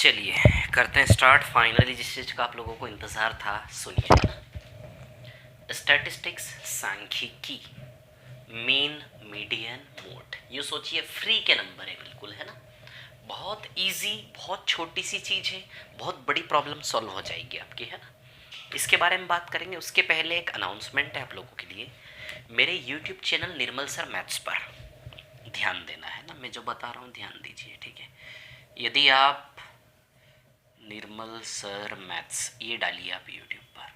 चलिए करते हैं स्टार्ट। फाइनली जिस चीज़ का आप लोगों को इंतज़ार था, सुनिए। स्टैटिस्टिक्स, सांख्यिकी, मीन, मीडियन, मोड। यूँ सोचिए फ्री के नंबर है, बिल्कुल, है ना। बहुत इजी, बहुत छोटी सी चीज़ है, बहुत बड़ी प्रॉब्लम सॉल्व हो जाएगी आपकी, है ना। इसके बारे में बात करेंगे। उसके पहले एक अनाउंसमेंट है आप लोगों के लिए। मेरे यूट्यूब चैनल निर्मल सर मैथ्स पर ध्यान देना है ना। मैं जो बता रहा हूँ ध्यान दीजिए, ठीक है। यदि आप निर्मल सर मैथ्स ये डालिए आप यूट्यूब पर,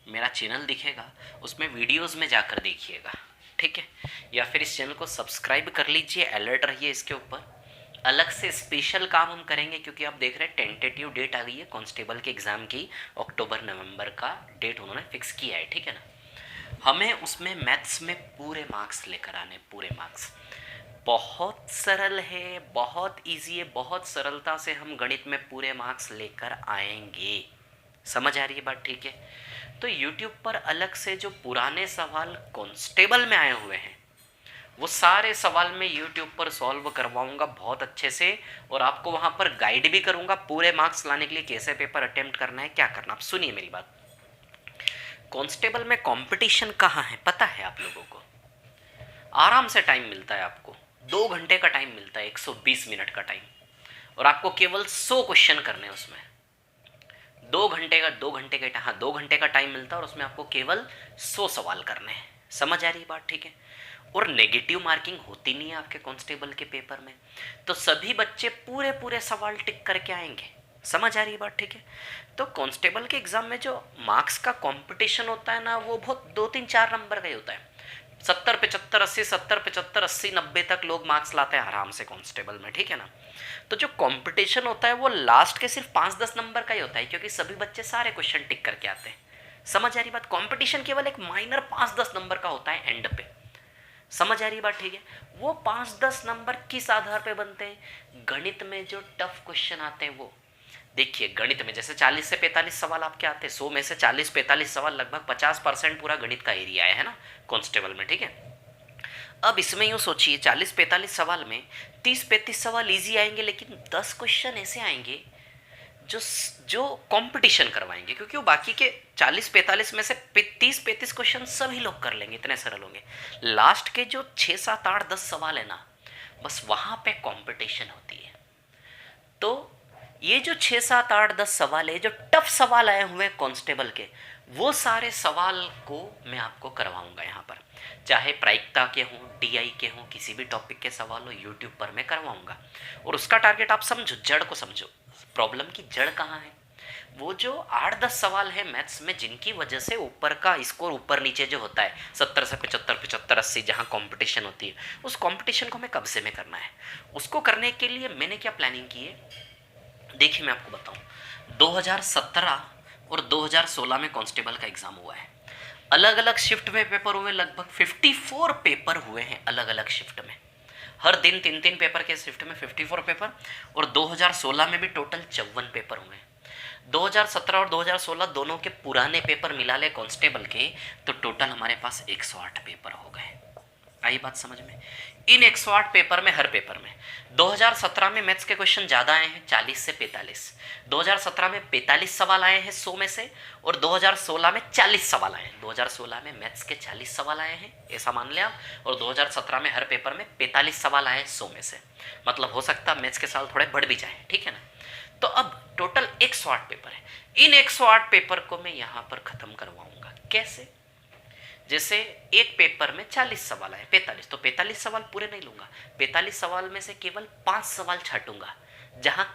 मेरा चैनल दिखेगा, उसमें वीडियोस में जाकर देखिएगा, ठीक है। या फिर इस चैनल को सब्सक्राइब कर लीजिए, अलर्ट रहिए इसके ऊपर। अलग से स्पेशल काम हम करेंगे, क्योंकि आप देख रहे हैं टेंटेटिव डेट आ गई है कांस्टेबल के एग्ज़ाम की। अक्टूबर नवंबर का डेट उन्होंने फिक्स किया है, ठीक है ना। हमें उसमें मैथ्स में पूरे मार्क्स लेकर आने, पूरे मार्क्स। बहुत सरल है, बहुत इजी है, बहुत सरलता से हम गणित में पूरे मार्क्स लेकर आएंगे। समझ आ रही है बात, ठीक है। तो YouTube पर अलग से जो पुराने सवाल कांस्टेबल में आए हुए हैं, वो सारे सवाल मैं YouTube पर सॉल्व करवाऊंगा बहुत अच्छे से, और आपको वहां पर गाइड भी करूंगा पूरे मार्क्स लाने के लिए, कैसे पेपर अटेम्प्ट करना है, क्या करना। आप सुनिए मेरी बात। कांस्टेबल में कंपटीशन कहाँ है पता है आप लोगों को? आराम से टाइम मिलता है आपको, 2 घंटे का टाइम मिलता है, 120 मिनट का टाइम, और आपको केवल 100 क्वेश्चन करने हैं उसमें। 2 घंटे का टाइम मिलता है, और उसमें आपको केवल 100 सवाल करने हैं। समझ आ रही है बात, ठीक है। और नेगेटिव मार्किंग होती नहीं है आपके कांस्टेबल के पेपर में, तो सभी बच्चे पूरे पूरे सवाल टिक करके आएंगे। समझ आ रही है बात, ठीक है। तो कांस्टेबल के एग्जाम में जो मार्क्स का कंपटीशन होता है ना, वो बहुत 2 3 4 नंबर का ही होता है। 70 75 80, 70 75 80 90 तक लोग मार्क्स लाते हैं आराम से कांस्टेबल में, ठीक है ना। तो जो कंपटीशन होता है वो लास्ट के सिर्फ 5 10 नंबर का ही होता है, क्योंकि सभी बच्चे सारे क्वेश्चन टिक करके आते हैं। समझ आ रही बात। कंपटीशन केवल एक माइनर 5 10 नंबर का होता है एंड पे। समझ आ रही बात, ठीक है। वो 5 10 नंबर किस आधार पे बनते हैं? गणित में जो टफ क्वेश्चन आते हैं वो। देखिए गणित में जैसे 40 से 45 सवाल आपके आते हैं, 100 में से 40 45 सवाल, लगभग 50% पूरा गणित का एरिया है ना कांस्टेबल में, ठीक है। अब इसमें यूँ सोचिए 40 45 सवाल में 30 35 सवाल इजी आएंगे, लेकिन 10 क्वेश्चन ऐसे आएंगे जो जो कंपटीशन करवाएंगे, क्योंकि वो बाकी के 40 45 में से 30 35 क्वेश्चन सभी लोग कर लेंगे, इतने सरल होंगे। लास्ट के जो 6 7 8 10 सवाल है ना, बस वहां पे कंपटीशन होती है। तो ये जो 6 7 8 10 सवाल है, जो टफ सवाल आए हुए हैं कांस्टेबल के, वो सारे सवाल को मैं आपको करवाऊंगा यहाँ पर। चाहे प्रायिकता के हों, डीआई के हों, किसी भी टॉपिक के सवाल हो, यूट्यूब पर मैं करवाऊंगा। और उसका टारगेट आप समझो, जड़ को समझो, प्रॉब्लम की जड़ कहाँ है। वो जो 8 10 सवाल है मैथ्स में, जिनकी वजह से ऊपर का स्कोर ऊपर नीचे जो होता है 70 से 75 75 80, जहाँ कंपटीशन होती है, उस कंपटीशन को हमें कब्जे में करना है। उसको करने के लिए मैंने क्या प्लानिंग की है, देखिए मैं आपको बताऊं। 2017 और 2016 में कांस्टेबल का एग्जाम हुआ है। अलग अलग शिफ्ट में पेपर हुए, लगभग 54 पेपर हुए हैं अलग अलग शिफ्ट में। हर दिन 3 3 पेपर के शिफ्ट में 54 पेपर। और 2016 में भी टोटल 54 पेपर हुए हैं। 2017 और 2016 दोनों के पुराने पेपर मिला ले कांस्टेबल के, तो टोटल हमारे पास 108 पेपर हो गए। आई बात समझ में? इन 108 पेपर में, हर पेपर में 2017 में मैथ्स के क्वेश्चन ज़्यादा आए हैं, 40 से 45। 2017 में 45 सवाल आए हैं 100 में से, और 2016 में 40 सवाल आए हैं। 2016 में मैथ्स के 40 सवाल आए हैं, ऐसा मान लें आप। और 2017 में हर पेपर में 45 सवाल आए हैं 100 में से। मतलब हो सकता है मैथ्स के साल थोड़े बढ़ भी जाए, ठीक है ना। तो अब टोटल 108 पेपर है। इन 108 पेपर को मैं यहाँ पर ख़त्म करवाऊंगा। कैसे? जैसे एक पेपर में 40 सवाल आए, 45, तो 45 सवाल पूरे नहीं लूंगा। 45 सवाल में से केवल 5 सवाल छाटूंगा जहां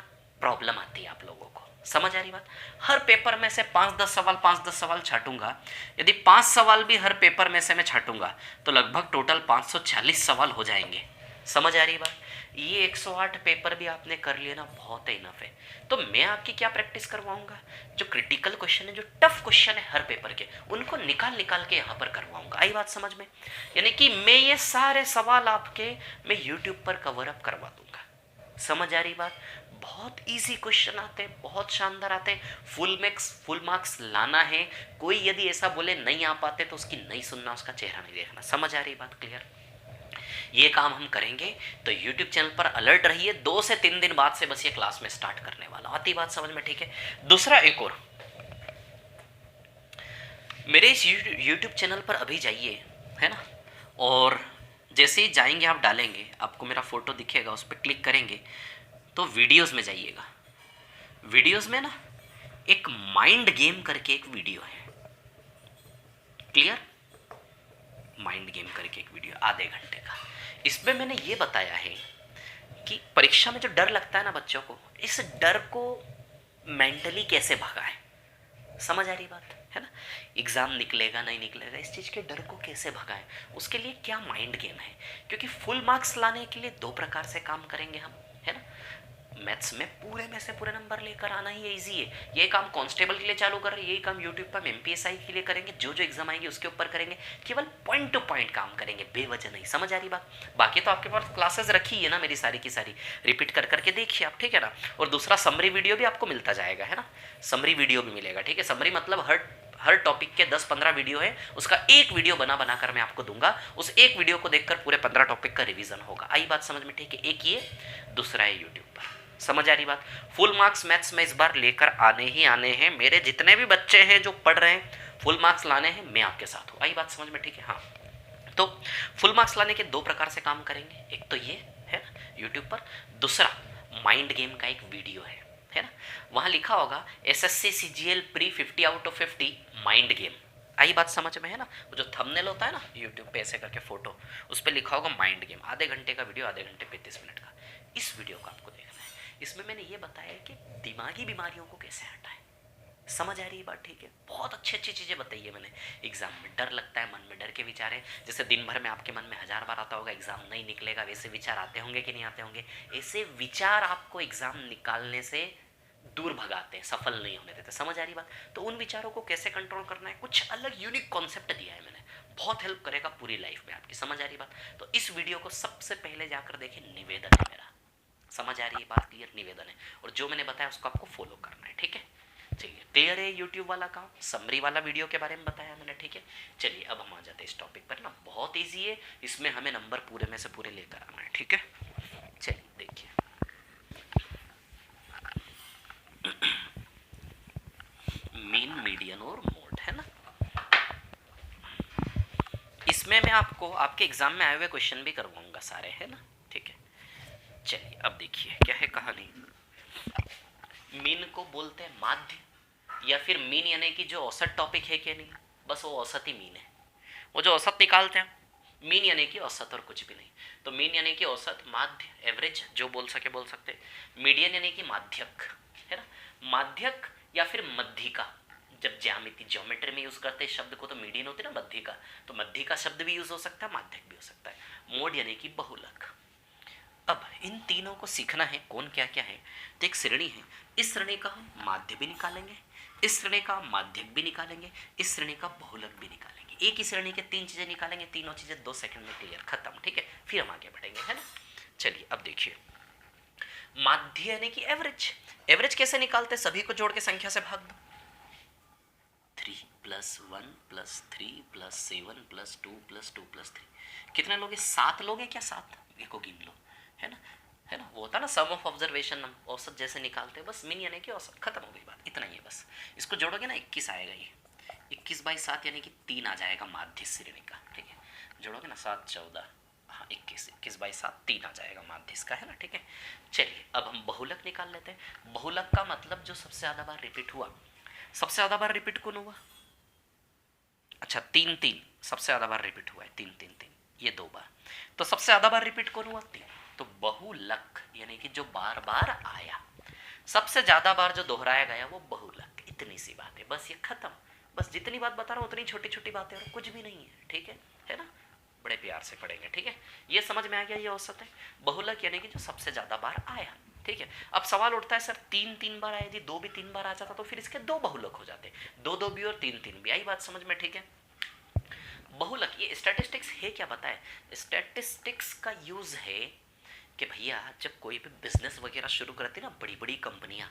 प्रॉब्लम आती है आप लोगों को। समझ आ रही बात? हर पेपर में से 5 10 सवाल छाटूंगा। यदि 5 सवाल भी हर पेपर में से मैं छाटूंगा, तो लगभग टोटल 540 सवाल हो जाएंगे। समझ आ रही बात? ये 108 पेपर भी आपने कर लिए ना, बहुत है, इनफ है। तो मैं आपकी क्या प्रैक्टिस करवाऊंगा, जो क्रिटिकल क्वेश्चन है, जो टफ क्वेश्चन है हर पेपर के, उनको निकाल निकाल के यहाँ पर करवाऊंगा। आई बात समझ में? यानी कि मैं ये सारे सवाल आपके मैं यूट्यूब पर कवर अप करवा दूंगा। समझ आ रही बात? बहुत इजी क्वेश्चन आते हैं, बहुत शानदार आते हैं। फुल मार्क्स लाना है। कोई यदि ऐसा बोले नहीं आ पाते, तो उसकी नहीं सुनना, उसका चेहरा नहीं देखना। समझ आ रही बात? क्लियर? ये काम हम करेंगे। तो यूट्यूब चैनल पर अलर्ट रहिए, 2 से 3 दिन बाद से बस ये क्लास में स्टार्ट करने वाला, आती बात समझ में, ठीक है। दूसरा एक और, मेरे इस यूट्यूब चैनल पर अभी जाइए, है ना, और जैसे ही जाएंगे आप डालेंगे, आपको मेरा फोटो दिखेगा, उस पर क्लिक करेंगे तो वीडियोस में जाइएगा। वीडियोस में ना एक माइंड गेम करके एक वीडियो है, क्लियर, माइंड गेम करके एक वीडियो आधे घंटे का। इसमें मैंने ये बताया है कि परीक्षा में जो डर लगता है ना बच्चों को, इस डर को मेंटली कैसे भगाएं। समझ आ रही बात है ना, एग्जाम निकलेगा नहीं निकलेगा, इस चीज के डर को कैसे भगाएं, उसके लिए क्या माइंड गेम है। क्योंकि फुल मार्क्स लाने के लिए 2 प्रकार से काम करेंगे हम, है ना। मैथ्स में पूरे में से पूरे नंबर लेकर आना ही इजी है, ये काम कांस्टेबल के लिए चालू कर रहे हैं, यही काम यूट्यूब पर एमपीएसआई के लिए करेंगे, जो जो एग्जाम आएंगे उसके ऊपर करेंगे, केवल पॉइंट टू पॉइंट काम करेंगे, बेवजह नहीं। समझ आ रही बात। बाकी तो आपके पास क्लासेस रखी है ना मेरी, सारी की सारी रिपीट कर करके देखिए आप, ठीक है ना। और दूसरा समरी वीडियो भी आपको मिलता जाएगा, है ना, समरी वीडियो भी मिलेगा, ठीक है। समरी मतलब हर टॉपिक के 10-15 वीडियो है, उसका एक वीडियो बना बना कर मैं आपको दूंगा, उस एक वीडियो को देखकर पूरे 15 टॉपिक का रिवीजन होगा। आई बात समझ में, ठीक है। एक ये, दूसरा है यूट्यूब पर। समझ आ रही बात। फुल मार्क्स मैथ्स में इस बार लेकर आने ही आने हैं। मेरे जितने भी बच्चे हैं जो पढ़ रहे हैं, फुल मार्क्स लाने हैं, मैं आपके साथ हूँ। आई बात समझ में, ठीक है। हाँ, तो फुल मार्क्स लाने के 2 प्रकार से काम करेंगे, एक तो ये है ना यूट्यूब पर, दूसरा माइंड गेम का एक वीडियो है ना, वहां लिखा होगा SSC CGL pre 50 out of 50 mind game. आई बात समझ में, है ना। वो जो थंबनेल होता है ना यूट्यूब पे ऐसे करके फोटो, उस पर लिखा होगा माइंड गेम, आधे घंटे का वीडियो, आधे घंटे 35 मिनट का। इस वीडियो को आपको देखना है। इसमें मैंने ये बताया कि दिमागी बीमारियों को कैसे हटाएं। समझ आ रही है बात, ठीक है। बहुत अच्छी अच्छी चीज़ें बताई है मैंने। एग्जाम में डर लगता है, मन में डर के विचार है, जैसे दिन भर में आपके मन में 1000 बार आता होगा एग्जाम नहीं निकलेगा, वैसे विचार आते होंगे कि नहीं आते होंगे। ऐसे विचार आपको एग्जाम निकालने से दूर भगाते हैं, सफल नहीं होने देते। समझ आ रही बात। तो उन विचारों को कैसे कंट्रोल करना है, कुछ अलग यूनिक कॉन्सेप्ट दिया है मैंने, बहुत हेल्प करेगा पूरी लाइफ में आपकी। समझ आ रही बात। तो इस वीडियो को सबसे पहले जाकर देखें, निवेदन है मेरा। समझ आ रही है बात, क्लियर, निवेदन है। और जो मैंने बताया उसको आपको फॉलो करना है, ठीक है। चलिए, क्लियर है यूट्यूब वाला काम, समरी वाला वीडियो के बारे में बताया मैंने, ठीक है। चलिए अब हम आ जाते हैं इस टॉपिक पर ना, बहुत ईजी है, इसमें हमें नंबर पूरे में से पूरे लेकर आना है, ठीक है। चलिए देखिए, मीन, मीडियन और मोड, है ना। इसमें मैं आपको आपके एग्जाम में आए हुए क्वेश्चन भी करवाऊंगा सारे, है ना, ठीक है। चलिए अब देखिए क्या है कहानी। मीन को बोलते हैं माध्य, या फिर मीन यानी कि जो औसत टॉपिक है कि नहीं, बस वो औसत ही मीन है। वो जो औसत निकालते हैं, मीन यानी कि औसत और कुछ भी नहीं। तो मीन यानी कि औसत, माध्य, एवरेज, जो बोल सके बोल सकते। मीडियन यानी कि माध्यक, है ना, माध्यक या फिर मध्यिका। जब ज्योमेट्री में यूज करते हैं शब्द को तो मीडियन होती है ना, मध्यिका, तो मध्यिका शब्द भी यूज हो सकता है, माध्यक भी हो सकता है। मोड यानी कि बहुलक। अब इन तीनों को सीखना है, कौन क्या क्या है। तो एक श्रेणी है, इस श्रेणी का हम माध्य भी निकालेंगे, इस श्रेणी का माध्यक भी निकालेंगे, इस श्रेणी का बहुलक भी निकालेंगे। एक ही श्रेणी के 3 चीजें निकालेंगे, तीनों चीजें 2 सेकंड में क्लियर, खत्म, ठीक है। फिर हम आगे बढ़ेंगे, है ना। चलिए अब देखिए, माध्य यानी कि एवरेज। एवरेज कैसे निकालते हैं, सभी को जोड़ के संख्या से भाग दो। 3 + 1 + 3 + 7 + 2 + 2 + 3, कितने लोग हैं, 7 लोग हैं क्या, 7, देखो गिन लो, है ना, है ना। वो होता है ना सम ऑफ ऑब्जर्वेशन, हम औसत जैसे निकालते हैं, बस मीन यानी कि औसत, खत्म हो गई बात, इतना ही है बस। इसको जोड़ोगे ना 21 आएगा, ये 21/7 यानी कि 3 आ जाएगा माध्य श्रेणी का, ठीक है। जोड़ोगे ना 7 14, हाँ 21/7 3 आ जाएगा माध्य इसका, है ना, ठीक है। चलिए अब हम बहुलक निकाल लेते हैं। बहुलक का मतलब जो सबसे ज़्यादा बार रिपीट हुआ। सबसे ज़्यादा बार रिपीट कौन हुआ, अच्छा 3 सबसे ज़्यादा बार रिपीट हुआ है, 3 ये 2 बार। तो सबसे ज़्यादा बार रिपीट कौन हुआ, 3। तो बहुलक यानी कि जो बार बार आया, सबसे ज्यादा बार जो दोहराया गया वो बहुलक। इतनी सी बात है बस, ये खत्म। बस जितनी बात बता रहा हूँ उतनी छोटी छोटी बातें, और कुछ भी नहीं है, ठीक है ना। बड़े प्यार से पढ़ेंगे, ठीक है। ये समझ में आ गया, ये औसत है। बहुलक यानी कि जो सबसे ज्यादा बार आया, ठीक है। अब सवाल उठता है, सर 3 बार आया, यदि 2 भी 3 बार आ जाता तो फिर इसके 2 बहुलक हो जाते, 2 भी और 3 भी। आई बात समझ में, ठीक है। बहुलक, ये स्टैटिस्टिक्स है क्या बताए, स्टैटिस्टिक्स का यूज है कि भैया जब कोई भी बिजनेस वगैरह शुरू करती है ना, बड़ी बड़ी कंपनियां,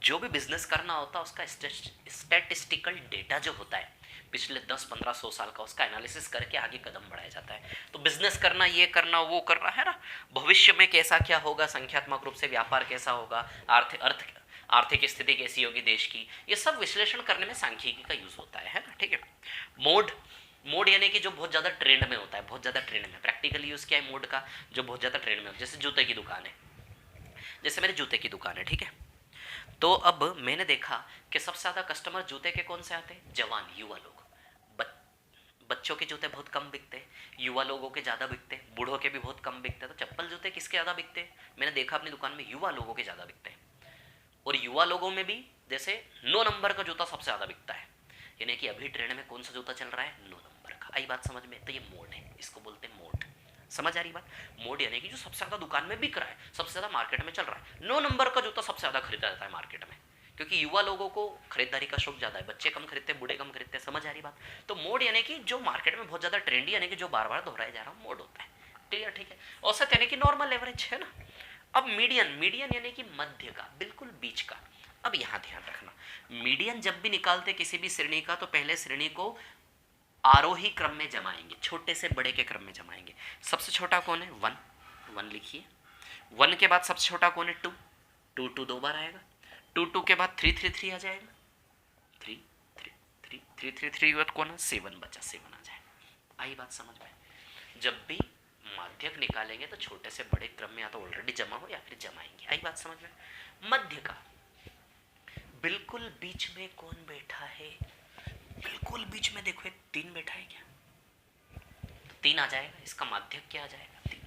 जो भी बिजनेस करना होता है उसका स्टैटिस्टिकल डेटा जो होता है पिछले 10-15-100 साल का, उसका एनालिसिस करके आगे कदम बढ़ाया जाता है। तो बिजनेस करना, ये करना, वो करना है ना, भविष्य में कैसा क्या होगा, संख्यात्मक रूप से व्यापार कैसा होगा, आर्थिक स्थिति कैसी होगी देश की, ये सब विश्लेषण करने में सांख्यिकी का यूज होता है ना, ठीक है। मोड, मोड यानी कि जो बहुत ज़्यादा ट्रेंड में होता है, बहुत ज़्यादा ट्रेंड में, प्रैक्टिकल यूज़ क्या है मोड का, जो बहुत ज़्यादा ट्रेंड में होता है। जैसे जूते की दुकान है, जैसे मेरे जूते की दुकान है, ठीक है। तो अब मैंने देखा कि सबसे ज़्यादा कस्टमर जूते के कौन से आते हैं, जवान युवा लोग। बच्चों के जूते बहुत कम बिकते हैं, युवा लोगों के ज़्यादा बिकते हैं, बूढ़ों के भी बहुत कम बिकते हैं। तो चप्पल जूते किसके ज़्यादा बिकते हैं, मैंने देखा अपनी दुकान में युवा लोगों के ज़्यादा बिकते हैं। और युवा लोगों में भी जैसे 9 नंबर का जूता सबसे ज़्यादा बिकता है, यानी कि अभी ट्रेंड में कौन सा जूता चल रहा है, 9 नंबर का। आई बात समझ में? तो ये मोड है, इसको बोलते हैं मोड। समझ आ रही बात? मोड यानी कि जो सबसे ज़्यादा दुकान में बिक रहा है, सबसे ज़्यादा मार्केट में चल रहा है, 9 नंबर का जूता सबसे ज़्यादा खरीदा जाता है मार्केट में, क्योंकि युवा लोगों को खरीदारी का शौक ज़्यादा है, बच्चे कम खरीदते हैं, बूढ़े कम खरीदते हैं। समझ आ रही बात? तो मोड यानी कि जो मार्केट में बहुत ज़्यादा ट्रेंडी, यानी कि जो बार बार दोहराया जा रहा है, मोड होता है। क्लियर? ठीक है। औसत यानी कि नॉर्मल एवरेज है ना। अब मीडियन, मीडियन यानी कि मध्य का, बिल्कुल बीच का। अब यहाँ ध्यान रखना, मीडियन जब भी निकालते किसी भी श्रेणी का, तो पहले श्रेणी को आरोही क्रम में जमाएंगे, छोटे से बड़े के क्रम में जमाएंगे। सबसे छोटा कौन है, 1, 1 लिखिए। 1 के बाद सबसे छोटा कौन है, 2, 2 2 दो बार आएगा। 2 2 के बाद 3 3 3 आ जाएगा, 3 3 3 3 3 3 के बाद कौन है, 7 बचा, 7 आ जाएगा। आई बात समझ में? जब भी माध्यक निकालेंगे तो छोटे से बड़े क्रम में या तो ऑलरेडी जमा हो या फिर जमाएंगे। आई बात समझ में? मध्य का बिल्कुल बीच में कौन बैठा है, बिल्कुल बीच में देखो एक 3 बैठा है क्या, तो 3 आ जाएगा, इसका माध्यक क्या आ जाएगा, 3।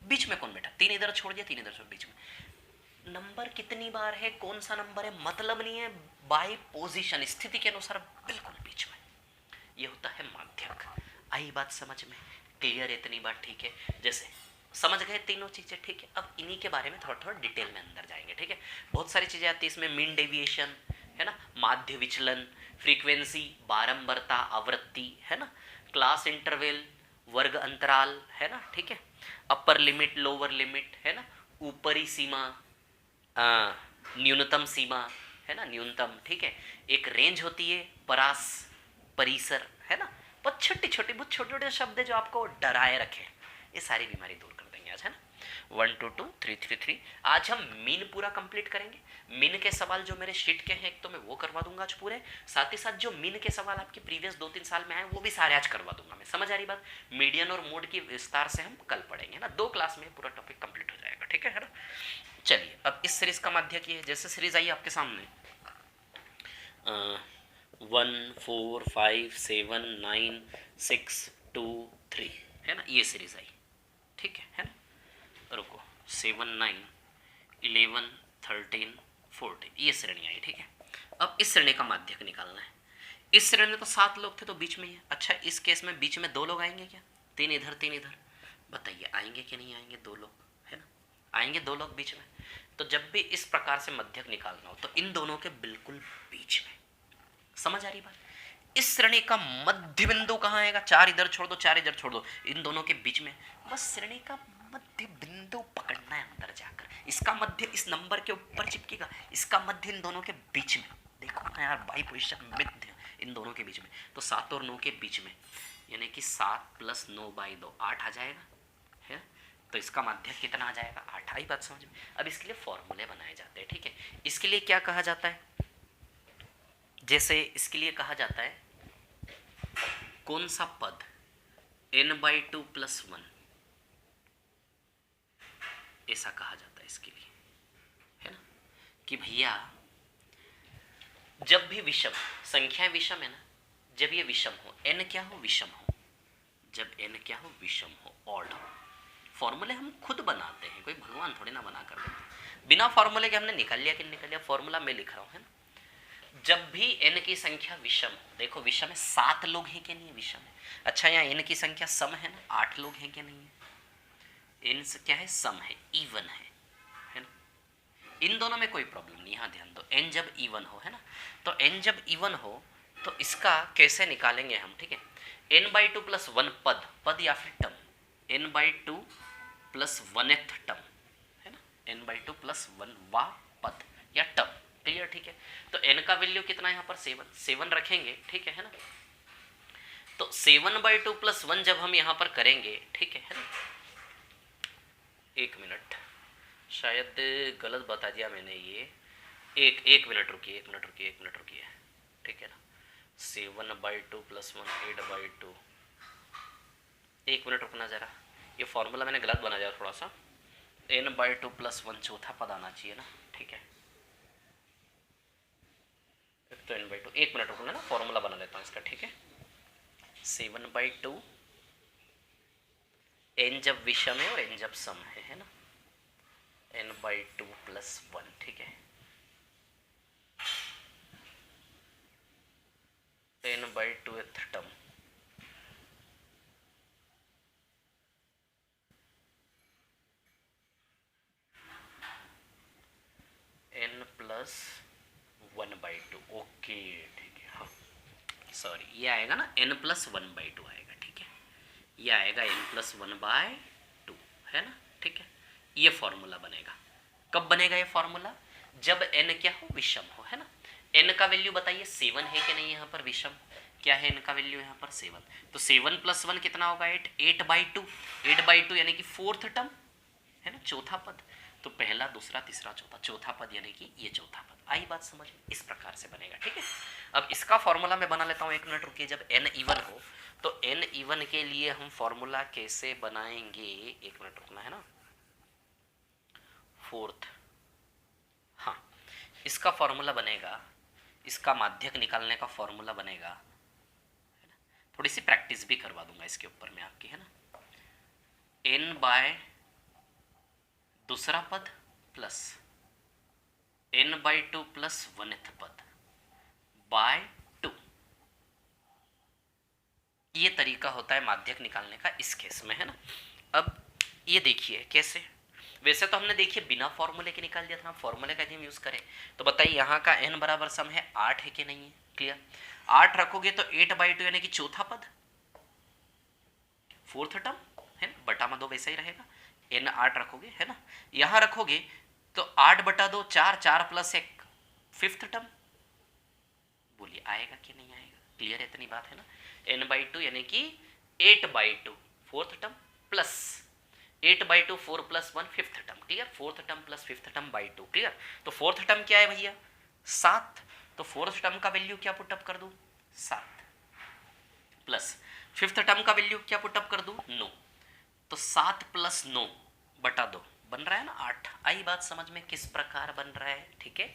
बीच में कौन बैठा, 3 इधर छोड़ दिया, 3 इधर छोड़, बीच में। नंबर कितनी बार है, कौन सा नंबर है, मतलब नहीं है, बाय पोजीशन, स्थिति के अनुसार बिल्कुल बीच में, ये होता है माध्यक। आई बात समझ में? क्लियर? इतनी बात ठीक है। जैसे समझ गए तीनों चीजें, ठीक है। अब इन्हीं के बारे में थोड़ा थोड़ा डिटेल में अंदर जाएंगे, ठीक है। बहुत सारी चीजें आती है इसमें, मीन डेविएशन है ना, माध्य विचलन, फ्रीक्वेंसी, बारंबारता, आवृत्ति है ना, क्लास इंटरवल, वर्ग अंतराल है ना, ठीक है, अपर लिमिट, लोअर लिमिट है ना, ऊपरी सीमा, न्यूनतम सीमा है ना, न्यूनतम, ठीक है। एक रेंज होती है, परास, परिसर है ना। बहुत छोटे छोटे, बहुत छोटे छोटे शब्द जो आपको डराए रखे, ये सारी बीमारी दूर कर देंगे आज, है ना। 1 2 2 3 3 3। आज हम मीन पूरा कंप्लीट करेंगे। मीन के सवाल जो मेरे शीट के हैं एक तो मैं वो करवा दूंगा आज पूरे, साथ ही साथ जो मीन के सवाल आपके प्रीवियस 2-3 साल में आए वो भी सारे आज करवा दूंगा मैं। समझ आ रही बात? मीडियन और मोड की विस्तार से हम कल पढ़ेंगे ना, 2 क्लास में पूरा टॉपिक कंप्लीट हो जाएगा, ठीक है ना। चलिए अब इस सीरीज का माध्यक ये, जैसे सीरीज आई आपके सामने 1 4 5 7 9 6 2 3 है ना, ये सीरीज आई, ठीक है ना। रुको, 7 9 11 13 14, ये श्रेणी आई, ठीक है। अब इस श्रेणी का माध्यक निकालना है। इस श्रेणी में तो 7 लोग थे तो बीच में ही है। अच्छा, इस केस में बीच में 2 लोग आएंगे क्या, 3 इधर 3 इधर, बताइए आएंगे कि नहीं आएंगे? 2 लोग है ना, आएंगे 2 लोग बीच में। तो जब भी इस प्रकार से मध्यक निकालना हो तो इन दोनों के बिल्कुल बीच में। समझ आ रही बात? इस श्रेणी का मध्य बिंदु कहाँ आएगा, 4 इधर छोड़ दो, 4 इधर छोड़ दो, इन दोनों के बीच में बस श्रेणी का मध्य बिंदु पकड़ना है अंदर जाकर। इसका मध्य इस नंबर के ऊपर चिपकेगा, इसका मध्य इन दोनों के बीच में। देखो ना यार, बाई पोजीशन मध्य इन दोनों के बीच में, तो 7 और 9 के बीच में, यानी कि 7 + 9/2 8 आ जाएगा, है। तो इसका माध्य कितना आ जाएगा, 8। आई बात समझ में? अब इसके लिए फॉर्मूले बनाए जाते हैं, ठीक है। इसके लिए क्या कहा जाता है, जैसे इसके लिए कहा जाता है कौन सा पद n/2 + 1, ऐसा कहा जाता है इसके लिए, है ना, कि भैया जब भी विषम संख्याएं, विषम है ना, जब ये विषम हो, n क्या हो, विषम हो, जब n क्या हो, विषम हो, ऑड हो। फॉर्मूले हम खुद बनाते हैं, कोई भगवान थोड़ी ना बना कर देते। बिना फॉर्मूले के हमने निकाल लिया कि निकाल लिया, फॉर्मूला मैं लिख रहा हूँ, है ना। जब भी n की संख्या विषम हो, देखो विषम है, 7 लोग हैं कि नहीं, विषम है। अच्छा, यहाँ n की संख्या सम है ना, 8 लोग हैं कि नहीं है, n क्या है, सम है, इवन है ना। इन दोनों में कोई प्रॉब्लम नहीं, यहाँ ध्यान दो, n जब इवन हो, है ना, तो n जब इवन हो तो इसका कैसे निकालेंगे हम, ठीक है। n/2 + 1 पद या फिर टर्म, n/2 + 1th टर्म, है ना, n/2 + 1 वा पद या टर्म, n का वैल्यू कितना है यहाँ पर 7 रखेंगे, ठीक है ना। तो 7/2 + 1 जब हम यहाँ पर करेंगे, ठीक है ना। 1 मिनट, शायद गलत बता दिया मैंने ये। एक मिनट रुकिए, ठीक है ना। 7/2 + 1 8/2। 1 मिनट रुकना ज़रा, ये फॉर्मूला मैंने गलत बना दिया थोड़ा सा। n/2 + 1 चौथा पद आना चाहिए ना, ठीक है। तो n/2, 1 मिनट रुकना ना, फॉर्मूला बना लेता हूँ इसका, ठीक है। 7/2, n जब विषम है और n जब सम है ना। n/2 + 1, ठीक है। n/2th टर्म, n + 1/2, ओके, ठीक है। हाँ सॉरी, ये आएगा ना n + 1/2 आएगा, ठीक है। ये आएगा n + 1/2, है ना, ठीक है। ये फॉर्मूला बनेगा। कब बनेगा ये फॉर्मूला? जब n क्या हो, विषम हो, है ना। n का वैल्यू बताइए 7 है कि नहीं, यहाँ पर विषम क्या है, n का वैल्यू यहाँ पर 7। तो 7 + 1 कितना होगा, 8, 8/2, 8/2 यानी कि 4th टर्म, है ना, चौथा पद। तो पहला, दूसरा, तीसरा, चौथा, चौथा पद यानी कि ये चौथा पद। आई बात समझ, इस प्रकार से बनेगा, ठीक है। अब इसका फॉर्मूला मैं बना लेता हूँ, 1 मिनट रुकिए। जब n इवन हो तो n इवन के लिए हम फॉर्मूला कैसे बनाएंगे, 1 मिनट रुकना है ना। 4th, हाँ, इसका फॉर्मूला बनेगा, इसका माध्यक निकालने का फॉर्मूला बनेगा, है ना। थोड़ी सी प्रैक्टिस भी करवा दूंगा इसके ऊपर में आपकी, है ना। n/ दूसरा पद प्लस n/2 + 1th पद बाय 2। ये तरीका होता है माध्यक निकालने का इस केस में, है ना। अब ये देखिए कैसे, वैसे तो हमने देखिए बिना फॉर्मूले के निकाल दिया था, फॉर्मूले का यदि हम यूज करें तो बताइए यहाँ का n बराबर सम है 8 है कि नहीं है, क्लियर। 8 रखोगे तो 8/2 यानी कि चौथा पद, 4th टर्म, है ना, बटा में 2 वैसा ही रहेगा। n 8 रखोगे, है ना, यहाँ रखोगे तो 8/2 4, 4 + 1 5th टर्म। बोलिए आएगा कि नहीं आएगा, क्लियर है, इतनी बात है ना। n/2 यानी कि 8/2 4th term plus 8/2 4 + 1 5th term, clear. 4th term plus 5th term by 2, clear. तो 4th टर्म क्या है भैया, 7। तो 4th टर्म का वैल्यू क्या पुटअप कर दूं, 7, प्लस 5th टर्म का वैल्यू क्या पुटअप कर दूं, 9। तो 7 + 9 बटा 2 बन रहा है ना 8। आई बात समझ में किस प्रकार बन रहा है, ठीक है।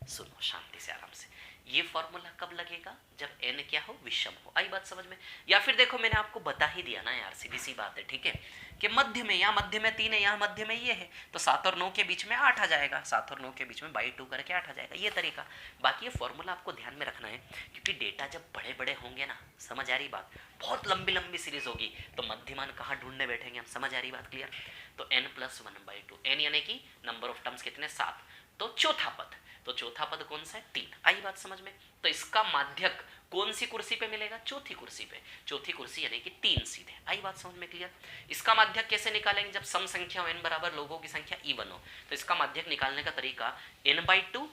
सुनो शांति से, आराम से। ये फॉर्मूला कब लगेगा, जब n क्या हो, विषम हो। आई बात समझ में। या फिर देखो मैंने आपको बता ही दिया ना यार, सीधी सी बात है, ठीक है, कि मध्य में, यहाँ मध्य में 3 है, यहाँ मध्य में ये है, तो 7 और 9 के बीच में 8 आ जाएगा, 7 और 9 के बीच में बाई 2 करके 8 आ जाएगा, ये तरीका। बाकी ये फॉर्मूला आपको ध्यान में रखना है, क्योंकि डेटा जब बड़े बड़े होंगे ना, समझ आ रही बात, बहुत लंबी लंबी सीरीज होगी, तो मध्यमान कहाँ ढूंढने बैठेंगे हम, समझ आ रही बात, क्लियर। तो n + 1/2, n यानी कि नंबर ऑफ टर्म्स कितने, 7। तो चौथा पद, तो चौथा पद कौन सा है, 3। आई बात समझ में। तो इसका माध्यक कौन सी कुर्सी पे मिलेगा, चौथी कुर्सी पे। चौथी कुर्सी यानी कि 3 सीधे। आई बात समझ में, क्लियर। इसका माध्यक कैसे निकालेंगे, जब सम संख्या हो, n बराबर लोगों की संख्या इवन हो, तो इसका माध्यक निकालने का तरीका n/2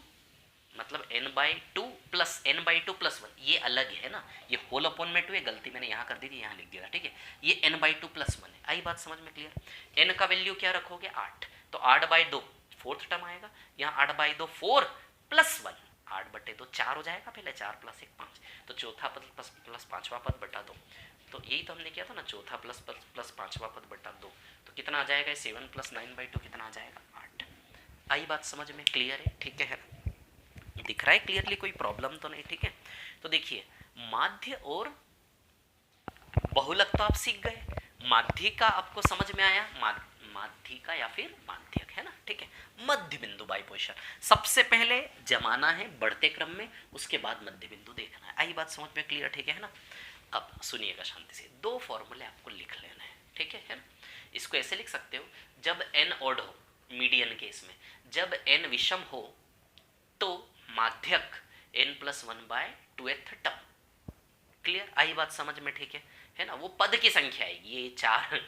मतलब n/2 प्लस n/2 + 1, ये अलग है ना, ये होल अपॉन में 2 है, गलती मैंने यहाँ कर दी थी, यहाँ लिख दिया था, ठीक है। ये n/2 + 1 है। आई बात समझ में, क्लियर। n का वैल्यू क्या रखोगे, 8, तो 8/2 4th टर्म आएगा, यहाँ 8/2 4 + 1, 8/2 4 हो जाएगा, पहले 4 + 1 5, तो चौथा पद प्लस पांचवा पद बटा 2। तो यही तो हमने किया था ना, चौथा प्लस पांचवा पद बटा 2, तो कितना आ जाएगा, 7 + 9/2 कितना आ जाएगा, 8। आई बात समझ में, क्लियर है, ठीक है। दिख रहा है क्लियरली, कोई प्रॉब्लम तो नहीं, ठीक है। तो देखिए माध्य और बहुलक तो आप सीख गए, माध्य का आपको समझ में आया, माध्य का या फिर माध्यक, है ना, ठीक है। मध्य बिंदु बाई पोजीशन सबसे पहले जमाना है बढ़ते क्रम में, उसके बाद मध्य बिंदु देखना है। आई बात समझ में, क्लियर, ठीक है ना। अब सुनिएगा शांति से, 2 फॉर्मूले आपको लिख लेना है, ठीक है ना। इसको ऐसे लिख सकते हो, जब n ऑड हो, मीडियन केस में, जब n विषम हो तो माध्यक n + 1/2th टर्म, क्लियर। आई बात समझ में, ठीक है ना। वो पद की संख्या है, ये 4,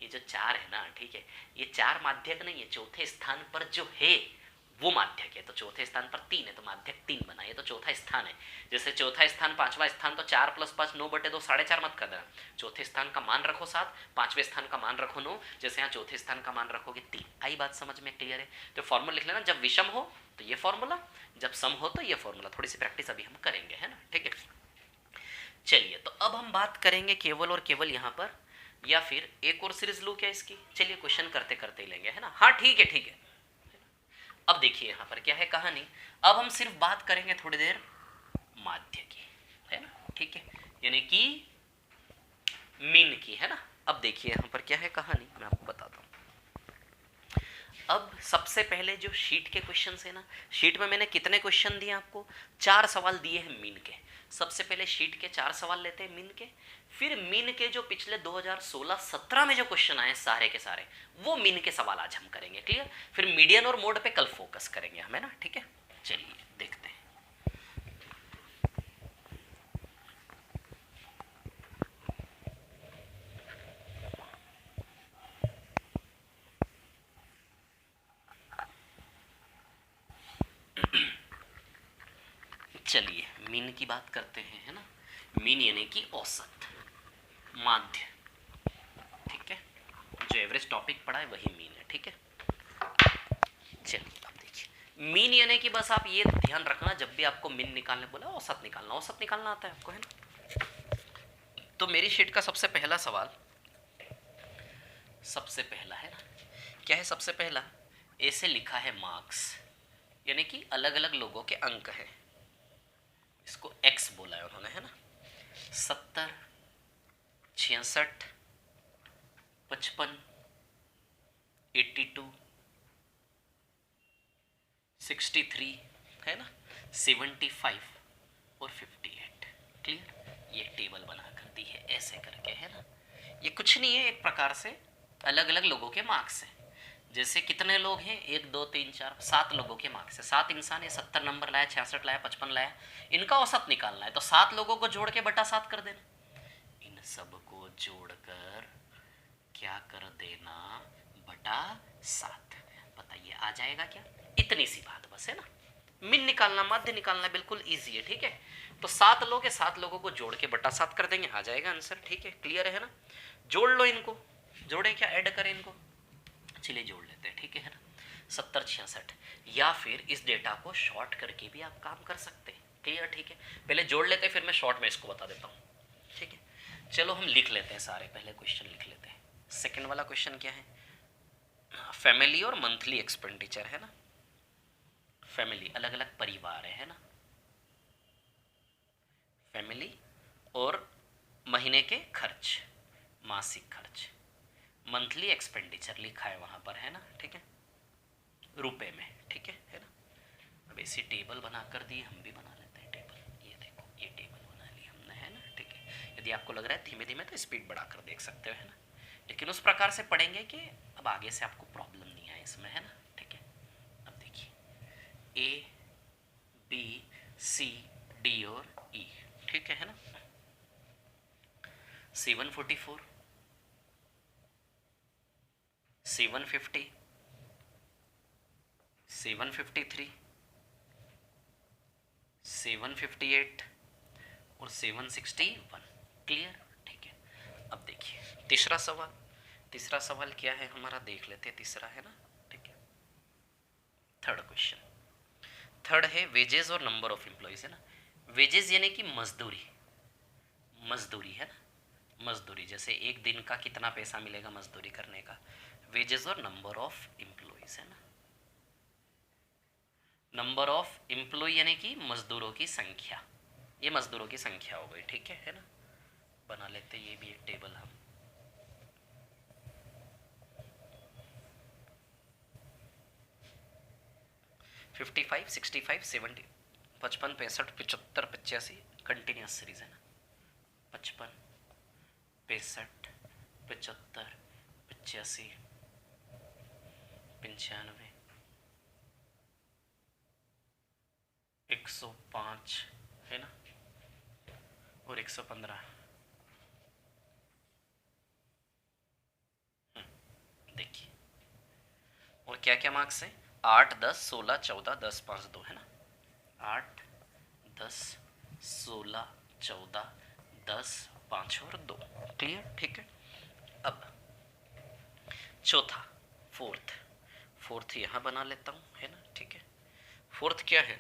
ये जो 4 है ना, ठीक है, ये 4 माध्यक नहीं है, चौथे स्थान पर जो है वो माध्यक है, तो चौथे स्थान पर 3 है तो माध्यक 3 बना, ये तो चौथा स्थान है। जैसे चौथा स्थान पांचवा स्थान, तो 4 + 5 9/2, 4.5 मत कर देना। चौथे स्थान का मान रखो 7, पांचवें स्थान का मान रखो 9, जैसे यहाँ चौथे स्थान का मान रखोगे 3। आई बात समझ में? क्लियर है? तो फॉर्मूला लिख लेना, जब विषम हो तो ये फॉर्मूला, जब सम हो तो ये फॉर्मूला। थोड़ी सी प्रैक्टिस अभी हम करेंगे, है ना, ठीक है। चलिए, तो अब हम बात करेंगे केवल और केवल यहाँ पर, या फिर एक और सीरीज लूँ क्या इसकी? चलिए क्वेश्चन करते करते ही लेंगे, है ना। हाँ ठीक है, ठीक है। अब देखिए यहाँ पर क्या है कहानी। अब हम सिर्फ बात करेंगे थोड़ी देर माध्य की, है ना, ठीक है, यानी कि मीन की, है ना। अब देखिए यहाँ पर क्या है कहानी, मैं आपको बताता हूँ। अब सबसे पहले जो शीट के क्वेश्चन है ना, शीट में मैंने कितने क्वेश्चन दिए आपको? 4 सवाल दिए हैं मीन के। सबसे पहले शीट के 4 सवाल लेते हैं मीन के, फिर मीन के जो पिछले 2016-17 में जो क्वेश्चन आए सारे के सारे, वो मीन के सवाल आज हम करेंगे, क्लियर। फिर मीडियन और मोड पे कल फोकस करेंगे हम, है ना, ठीक है। चलिए देखते हैं। चलिए मीन की बात करते हैं, है ना। मीन यानी कि औसत, माध्य, ठीक है। जो एवरेज टॉपिक पढ़ा है वही मीन है, ठीक है। चलिए अब देखिए, मीन यानी कि बस आप ये ध्यान रखना, जब भी आपको मीन निकालने बोला, औसत निकालना, औसत निकालना आता है आपको, है ना। तो मेरी शीट का सबसे पहला सवाल, सबसे पहला है ना, क्या है सबसे पहला? ऐसे लिखा है मार्क्स, यानी कि अलग अलग लोगों के अंक है, इसको एक्स बोला है उन्होंने, है ना। 70, 66, 55, 82, 63, है ना, 75 और 58, क्लियर। ये टेबल बना कर दी है ऐसे करके, है ना। ये कुछ नहीं है, एक प्रकार से अलग अलग लोगों के मार्क्स हैं। जैसे कितने लोग हैं, 1 2 3 4 7 लोगों के मार्क्स है। 7 इंसान है, 70 नंबर लाया, 66 लाया, 55 लाया, इनका औसत निकालना है। तो 7 लोगों को जोड़ के बटा 7 कर देना, इन सब को जोड़कर क्या कर देना, बटा 7। बताइए आ जाएगा क्या? इतनी सी बात बस, है ना। मिन निकालना, माध्य निकालना बिल्कुल इजी है, ठीक है। तो 7 लोग है, 7 लोगों को जोड़ के बटा 7 कर देंगे, आ जाएगा आंसर, ठीक है, क्लियर है ना। जोड़ लो इनको, जोड़े क्या, ऐड करें इनको, चलिए जोड़ लेते हैं, ठीक है ना। 70 66, या फिर इस डेटा को शॉर्ट करके भी आप काम कर सकते हैं, क्लियर, ठीक है। पहले जोड़ लेते हैं, फिर मैं शॉर्ट में इसको बता देता हूँ, ठीक है। चलो हम लिख लेते हैं सारे, पहले क्वेश्चन लिख लेते हैं। सेकेंड वाला क्वेश्चन क्या है? फैमिली और मंथली एक्सपेंडिचर, है ना। फैमिली अलग अलग परिवार है ना, फैमिली और महीने के खर्च, मासिक खर्च। मंथली एक्सपेंडिचर लिखा है वहां पर, है ना, ठीक है, रुपए में, ठीक है ना। अब ऐसी टेबल बना कर दी, हम भी बना लेते हैं टेबल। ये देखो, ये टेबल बना ली हमने, है ना, ठीक है। यदि आपको लग रहा है धीमे धीमे, तो स्पीड बढ़ाकर देख सकते हो, है ना। लेकिन उस प्रकार से पढ़ेंगे कि अब आगे से आपको प्रॉब्लम नहीं आए इसमें, है ना, ठीक है। अब देखिए, ए बी सी डी और ई, ठीक है ना। 744, 750, 753, 758 और 761, क्लियर, ठीक है। अब देखिए तीसरा सवाल, तीसरा सवाल क्या है हमारा, देख लेते हैं तीसरा, है ना, ठीक है। थर्ड क्वेश्चन, थर्ड है वेजेस और नंबर ऑफ एम्प्लॉइज, है ना। वेजेस यानी कि मजदूरी, मजदूरी है ना, मजदूरी, जैसे एक दिन का कितना पैसा मिलेगा मजदूरी करने का। वेजेस और नंबर ऑफ एम्प्लॉइज, है ना। नंबर ऑफ एम्प्लॉय यानी कि मजदूरों की संख्या, ये मजदूरों की संख्या हो गई, ठीक है ना। बना लेते ये भी एक टेबल हम। फिफ्टी फाइव, 65, 70, 55, 65, 75, 85, कंटिन्यूस सीरीज है ना। 55, 65, 75, 85, 95, 105, है ना, और 115। देखिए, और क्या क्या मार्क्स हैं? 8 10 16 14 10 5 2 है ना, 8 10 16 14 10 5 और 2। क्लियर, ठीक है। अब चौथा, फोर्थ यहाँ बना लेता हूँ, है ना, ठीक है। फोर्थ क्या है,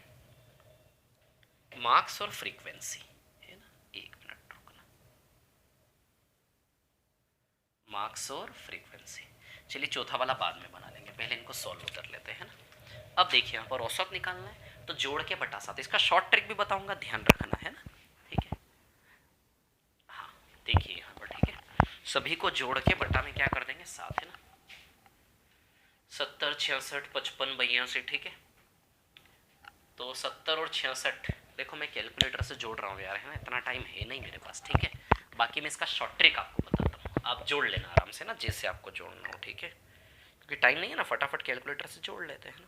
मार्क्स और फ्रीक्वेंसी, है ना। एक मिनट रुकना, मार्क्स और फ्रीक्वेंसी। चलिए चौथा वाला बाद में बना लेंगे, पहले इनको सॉल्व कर लेते हैं ना। अब देखिए यहाँ पर औसत निकालना है तो जोड़ के बटा 7, इसका शॉर्ट ट्रिक भी बताऊंगा, ध्यान रखना है ना, ठीक है। हाँ देखिए यहाँ पर, ठीक है, सभी को जोड़ के बटा में क्या कर देंगे 7, है ना। 70 66 55 82, ठीक है। तो 70 और 66, देखो मैं कैलकुलेटर से जोड़ रहा हूँ यार, है ना, इतना टाइम है नहीं मेरे पास, ठीक है। बाकी मैं इसका शॉर्ट ट्रिक आपको बताता हूँ, आप जोड़ लेना आराम से ना, जैसे आपको जोड़ना हो, ठीक है, क्योंकि टाइम नहीं है ना, फटाफट कैलकुलेटर से जोड़ लेते हैं ना।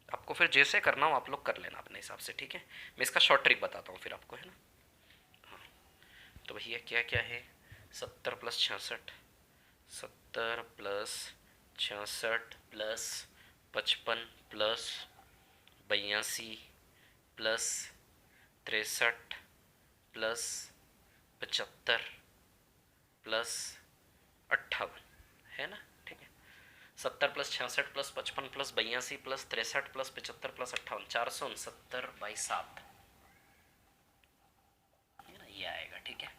आपको फिर जैसे करना हो आप लोग कर लेना अपने हिसाब से, ठीक है। मैं इसका शॉर्ट ट्रिक बताता हूँ फिर आपको, है ना। हाँ तो भैया क्या क्या है, 70 + 66, 70 + 66 + 55 + 82 + 63 + 75 + 58, है ना, ठीक है। 70 + 66 + 55 + 82 + 63 + 75 + 58, 469/7, है ना, ये आएगा, ठीक है।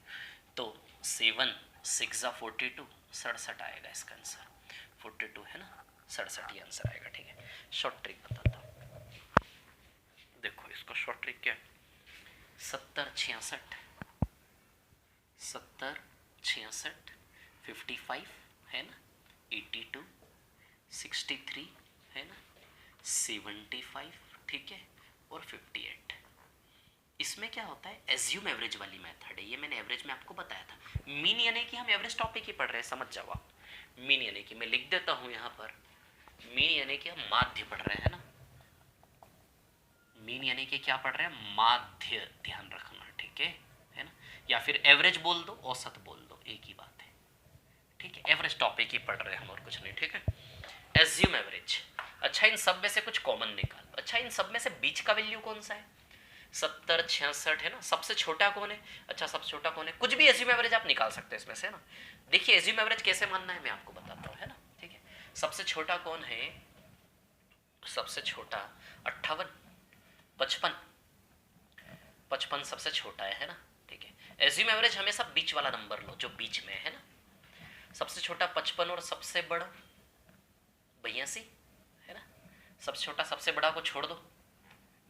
तो 7 6 42, 67 आएगा इसका आंसर, 42 है ना, 67 ही आंसर आएगा, ठीक है। शॉर्ट ट्रिक बताता हूँ, देखो इसका शॉर्ट ट्रिक क्या है, 70 66, 70 66 55, है ना, 82 63, है ना, 75, ठीक है, और 58। इसमें क्या होता है, एज्यूम एवरेज वाली मेथड है ये, मैंने एवरेज में आपको बताया था। मीन यानी कि हम एवरेज टॉपिक ही पढ़ रहे हैं, समझ जाओ आप। मीन यानी कि मैं लिख देता हूं यहां पर, मीन यानी कि हम माध्य पढ़ रहे हैं ना, मीन यानी कि क्या पढ़ रहे हैं, माध्य, ध्यान रखना, ठीक है ना। या फिर एवरेज बोल दो, औसत बोल दो, एक ही बात है, ठीक है। एवरेज टॉपिक ही पढ़ रहे हैं हम और कुछ नहीं, ठीक है। Assume average. अच्छा इन सब में से कुछ कॉमन निकाल, अच्छा इन सब में से बीच का वैल्यू कौन सा है, 70 66, है ना, सबसे छोटा कौन है, अच्छा सबसे छोटा कौन है, कुछ भी एज्यूम एवरेज आप निकाल सकते हैं इसमें से ना। देखिए एज्यूम एवरेज कैसे मानना है मैं आपको बताता हूँ, है ना, ठीक है। सबसे छोटा कौन है, सबसे छोटा 58, 55, 55 सबसे छोटा है ना, ठीक है। एज्यूम एवरेज हमेशा बीच वाला नंबर लो जो बीच में है ना, सबसे छोटा 55 और सबसे बड़ा 82, है ना। सबसे छोटा सबसे बड़ा को छोड़ दो,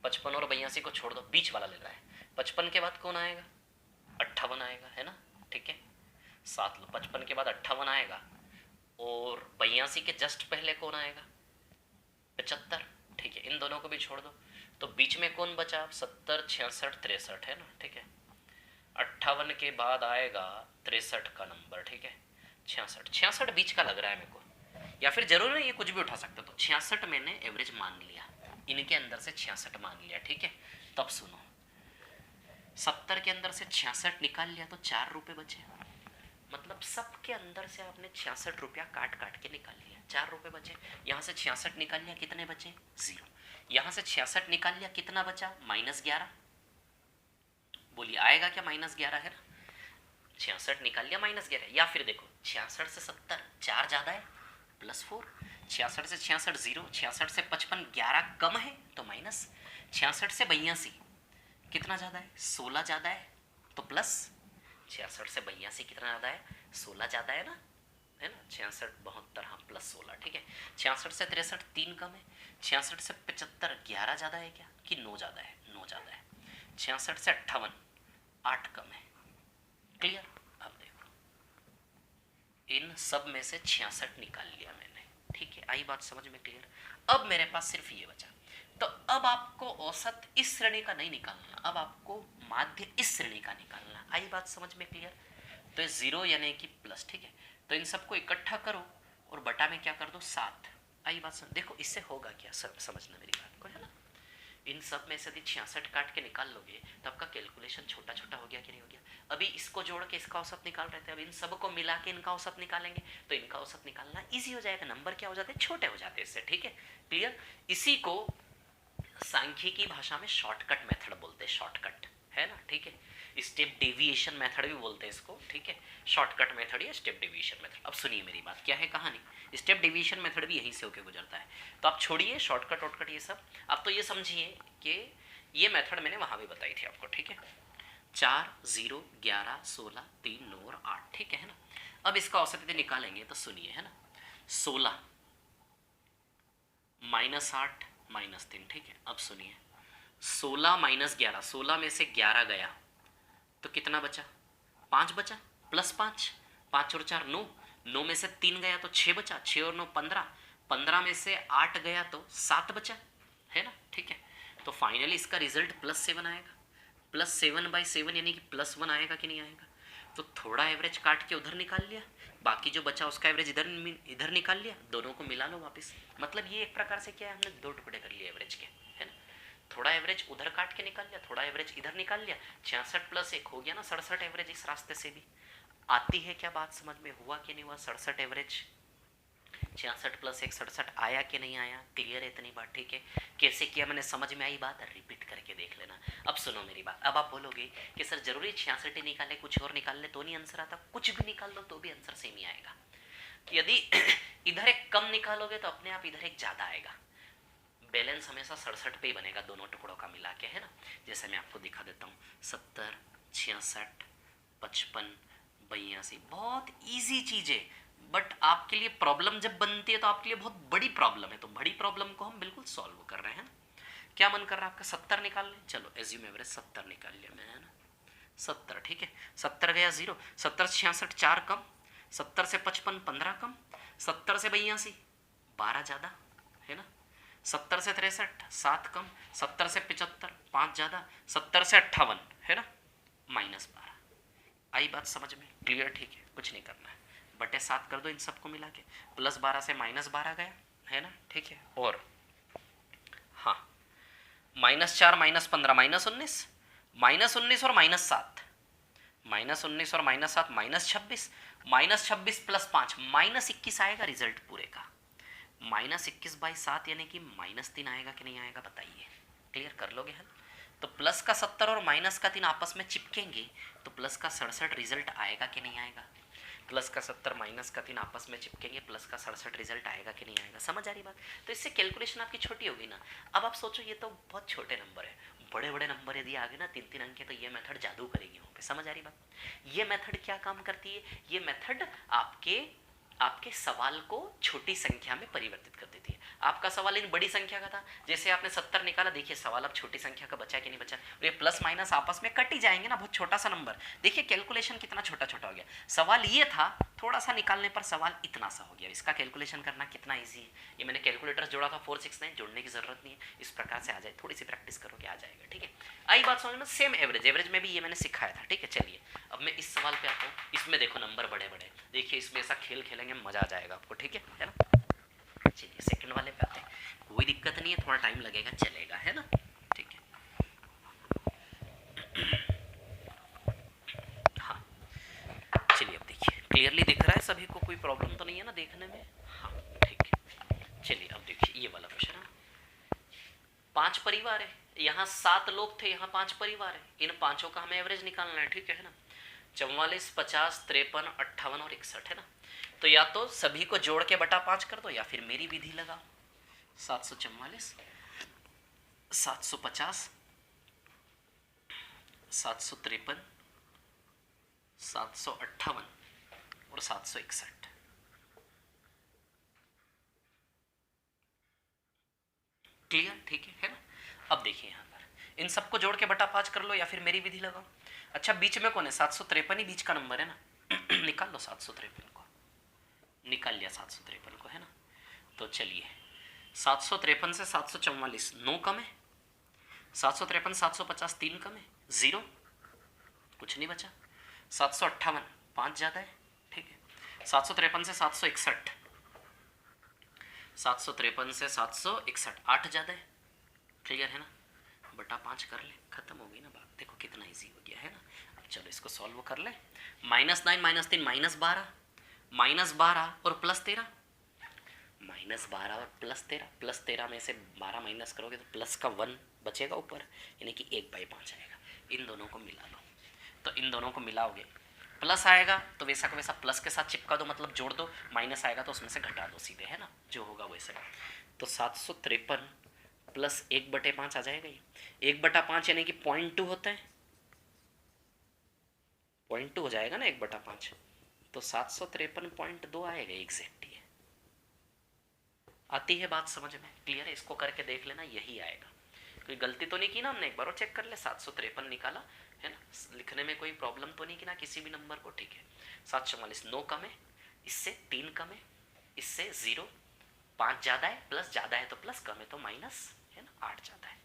55 और 82 को छोड़ दो, बीच वाला लेना है। 55 के बाद कौन आएगा, 58 आएगा, है ना, ठीक है। सात लो, 55 के बाद 58 आएगा, और 82 के जस्ट पहले कौन आएगा, 75, ठीक है। इन दोनों को भी छोड़ दो, तो बीच में कौन बचा, 70 66 63, है ना, ठीक है। 58 के बाद आएगा 63 का नंबर, ठीक है। 66 बीच का लग रहा है मेरे को, या फिर जरूर नहीं ये कुछ भी उठा सकते, तो 66 मैंने एवरेज मान लिया, इनके अंदर से 66 मान लिया, ठीक है। तब सुनो, 70 के अंदर से 66 निकाल लिया तो 4 रुपए बचे, मतलब सबके अंदर से आपने 66 रुपया काट काट के निकाल लिया, 4 रुपए बचे। यहाँ से 66 निकाल लिया, कितने बचे, 0। यहाँ से 66 निकाल लिया, कितना बचा, -11। बोलिए आएगा क्या, -11 है ना, 66 निकाल लिया -11। या फिर देखो 66 से 70 4 ज़्यादा है, +4। 66 से 66 0, 66 से 55 11 कम है तो माइनस, 66 से 82 कितना ज़्यादा है, 16 ज़्यादा है तो प्लस, 66 से 82 कितना ज़्यादा है, 16 ज़्यादा है ना, है ना। 66 72, हाँ +16, ठीक है। 66 से 63 3 कम है, 66 से 75 11 ज़्यादा है क्या, कि 9 ज़्यादा है, 9 ज़्यादा है। 66 से 58 8 कम है, क्लियर। अब देखो इन सब में से 66 निकाल लिया मैंने, ठीक है, आई बात समझ में क्लियर। अब मेरे पास सिर्फ ये बचा, तो अब आपको औसत इस श्रेणी का नहीं निकालना, अब आपको माध्य इस श्रेणी का निकालना, आई बात समझ में क्लियर। तो 0 यानी कि प्लस, ठीक है। तो इन सबको इकट्ठा करो और बटा में क्या कर दो 7, आई बात समझ। देखो इससे होगा क्या, समझना मेरी बात को, है ना। इन सब में से यदि 66 काट के निकाल लोगे तो आपका कैलकुलेशन छोटा छोटा हो गया कि नहीं हो गया। अभी इसको जोड़ के इसका औसत निकाल रहे थे, अब इन सब को मिला के इनका औसत निकालेंगे तो इनका औसत निकालना इजी हो जाएगा, नंबर क्या हो जाते हैं, छोटे हो जाते हैं इससे, ठीक है, क्लियर। इसी को सांख्यिकी भाषा में शॉर्टकट मेथड बोलते हैं, शॉर्टकट है ना, ठीक है, स्टेप डेविएशन मेथड भी बोलते हैं इसको, ठीक है, शॉर्टकट मेथड या स्टेप डेविएशन मेथड। अब सुनिए मेरी बात, क्या है कहानी, स्टेप डेविएशन मेथड भी यहीं से होकर गुजरता है। तो आप छोड़िए शॉर्टकट वॉर्टकट ये सब, आप तो ये समझिए कि ये मेथड मैंने वहां भी बताई थी आपको, ठीक है, 4, 0, 11, 16, 3, 9 और 8, ठीक है ना। अब इसका औसत यदि निकालेंगे तो सुनिए, है ना, 16 -8 -3, ठीक है। अब सुनिए 16 -11, 16 में से 11 गया तो कितना बचा, 5 बचा, +5, 5 और 4 9, 9 में से 3 गया तो 6 बचा, 6 और 9 15, 15 में से 8 गया तो 7 बचा, है ना, ठीक है। तो फाइनली इसका रिजल्ट +7 आएगा, +7/7 यानी कि +1 आएगा कि नहीं आएगा। तो थोड़ा एवरेज काट के उधर निकाल लिया, बाकी जो बचा उसका एवरेज इधर निकाल लिया, दोनों को मिला लो वापस। मतलब ये एक प्रकार से क्या है, हमने 2 टुकड़े कर लिए एवरेज के, है ना, थोड़ा एवरेज उधर काट के निकाल लिया, थोड़ा एवरेज इधर निकाल लिया, 66 + 1 हो गया ना 67 एवरेज। इस रास्ते से भी आती है क्या बात समझ में, हुआ कि नहीं हुआ 67 एवरेज, 66 + 1 67 आया कि नहीं आया, क्लियर है इतनी बात, ठीक है। कैसे किया मैंने, समझ में आई बात, रिपीट करके देख लेना। अब सुनो मेरी बात, अब आप बोलोगे कि सर जरूरी 66 ही निकाले, कुछ और निकाल ले तो नहीं आंसर आता, कुछ भी निकाल लो तो भी आंसर सेम ही आएगा। यदि इधर एक कम निकालोगे तो अपने आप इधर एक ज्यादा आएगा, बैलेंस हमेशा 67 पे ही बनेगा दोनों टुकड़ों का मिला के, है ना। जैसे मैं आपको दिखा देता हूँ, 70, 66, 55, 82, बहुत इजी चीज है, बट आपके लिए प्रॉब्लम जब बनती है तो आपके लिए बहुत बड़ी प्रॉब्लम है, तो बड़ी प्रॉब्लम को हम बिल्कुल सॉल्व कर रहे हैं। क्या मन कर रहा है आपका, 70 निकाल लें, चलो एज्यूम एवरेज 70 निकाल लिया मैंने, है ना, 70, ठीक है, 70 गया 0, 70 से 66 4 कम, 70 से 55 15 कम, 70 से 82 12 ज़्यादा, है ना, 70 से 63 7 कम, 70 से 75 5 ज़्यादा, 70 से 58, है ना, -12। आई बात समझ में, क्लियर, ठीक है, कुछ नहीं करना है, बटे 7 कर दो इन सबको मिला के, +12 से -12 गया, है ना, ठीक है। और हाँ, -4 -15 -19, -19 और -7, -19 और -7 -26, -26 + 5 -21 आएगा रिजल्ट पूरे का, -21/7 यानी कि -3 आएगा कि नहीं आएगा बताइए, क्लियर कर लोगे हल। तो प्लस का 70 और माइनस का 3 आपस में चिपकेंगे तो प्लस का 67 रिजल्ट आएगा कि नहीं आएगा, प्लस का 70 माइनस का 3 आपस में चिपकेंगे, प्लस का 67 रिजल्ट आएगा कि नहीं आएगा, समझ आ रही बात। तो इससे कैलकुलेशन आपकी छोटी होगी ना। अब आप सोचो ये तो बहुत छोटे नंबर है, बड़े बड़े नंबर यदि आ गए ना 3-3 अंक के, तो ये मेथड जादू करेगी वहाँ पे, समझ आ रही बात। ये मेथड क्या काम करती है, ये मेथड आपके सवाल को छोटी संख्या में परिवर्तित कर देती है। आपका सवाल इन बड़ी संख्या का था, जैसे आपने 70 निकाला, देखिए सवाल अब छोटी संख्या का बचा कि नहीं बचा, और ये प्लस माइनस आपस में कट ही जाएंगे ना, बहुत छोटा सा नंबर, देखिए कैलकुलेशन कितना छोटा छोटा हो गया। सवाल ये था, थोड़ा सा निकालने पर सवाल इतना सा हो गया, इसका कैलकुलेशन करना कितना ईजी है। ये मैंने कैलकुलेटर जोड़ा था 469, जोड़ने की जरूरत नहीं है, इस प्रकार से आ जाए, थोड़ी सी प्रैक्टिस करोगे आ जाएगा, ठीक है। आई बात समझ में, सेम एवरेज में भी ये मैंने सिखाया था, ठीक है। चलिए अब मैं इस सवाल पे आता हूँ, इसमें देखो नंबर बड़े बड़े, देखिए इसमें ऐसा खेल खेलेंगे मजा आ जाएगा आपको, ठीक है ना। चलिए सेकंड वाले पे आते हैं, कोई दिक्कत नहीं है, थोड़ा टाइम लगेगा चलेगा, है ना, ठीक है। हाँ चलिए अब देखिए, क्लियरली दिख रहा है सभी को, कोई प्रॉब्लम तो नहीं है ना देखने में, हाँ ठीक है। चलिए अब देखिए ये वाला क्वेश्चन है, 5 परिवार है, यहाँ 7 लोग थे, यहाँ 5 परिवार है, इन पांचों का हमें एवरेज निकालना है, ठीक है ना। 44, 50, 53, 58 और 61, है ना। तो या तो सभी को जोड़ के बटा 5 कर दो, या फिर मेरी विधि लगाओ, 744, 750, 753, 758 और 761, क्लियर, ठीक है ना। अब देखिए यहाँ पर इन सबको जोड़ के बटा 5 कर लो, या फिर मेरी विधि लगाओ। अच्छा बीच में कौन है, 753 ही बीच का नंबर है ना निकाल लो 753 को, निकाल लिया 753 को, है ना। तो चलिए 753 से 744 9 कम है, 753 750 3 कम है, 0 कुछ नहीं बचा, 758 5 ज़्यादा है, ठीक है। 753 से 761, 753 से 761 8 ज़्यादा है, क्लियर है ना। 1/5 कर ले, खत्म हो गई ना बात। देखो कितना इजी हो गया है ना। अब चलो इसको सॉल्व कर ले। -9 -3 -12, -12 और +13, -12 और +13 में से 12 माइनस करोगे तो प्लस का 1 बचेगा ऊपर, यानी कि 1/5 आएगा। इन दोनों को मिला लो, तो इन दोनों को मिलाओगे प्लस आएगा तो वैसा का वैसा प्लस के साथ चिपका दो, मतलब जोड़ दो, माइनस आएगा तो उसमें से घटा दो सीधे, है ना, जो होगा वैसे। तो 753 प्लस 1/5 आ जाएगा ही। 1/5 यानी कि 0.2 होता है, 0.2 हो जाएगा ना 1/5, तो 753.2 आएगा एग्जैक्ट। ये आती है बात समझ में? क्लियर है? इसको करके देख लेना, यही आएगा। कोई गलती तो नहीं की ना हमने? एक बार और चेक कर ले। 753 निकाला है ना, लिखने में कोई प्रॉब्लम तो नहीं की ना किसी भी नंबर को? ठीक है। 744 9 कम है, इससे 3 कम है, इससे 0, 5 ज़्यादा है, प्लस ज़्यादा है तो प्लस, कम है तो माइनस, है ना, 8 ज़्यादा है।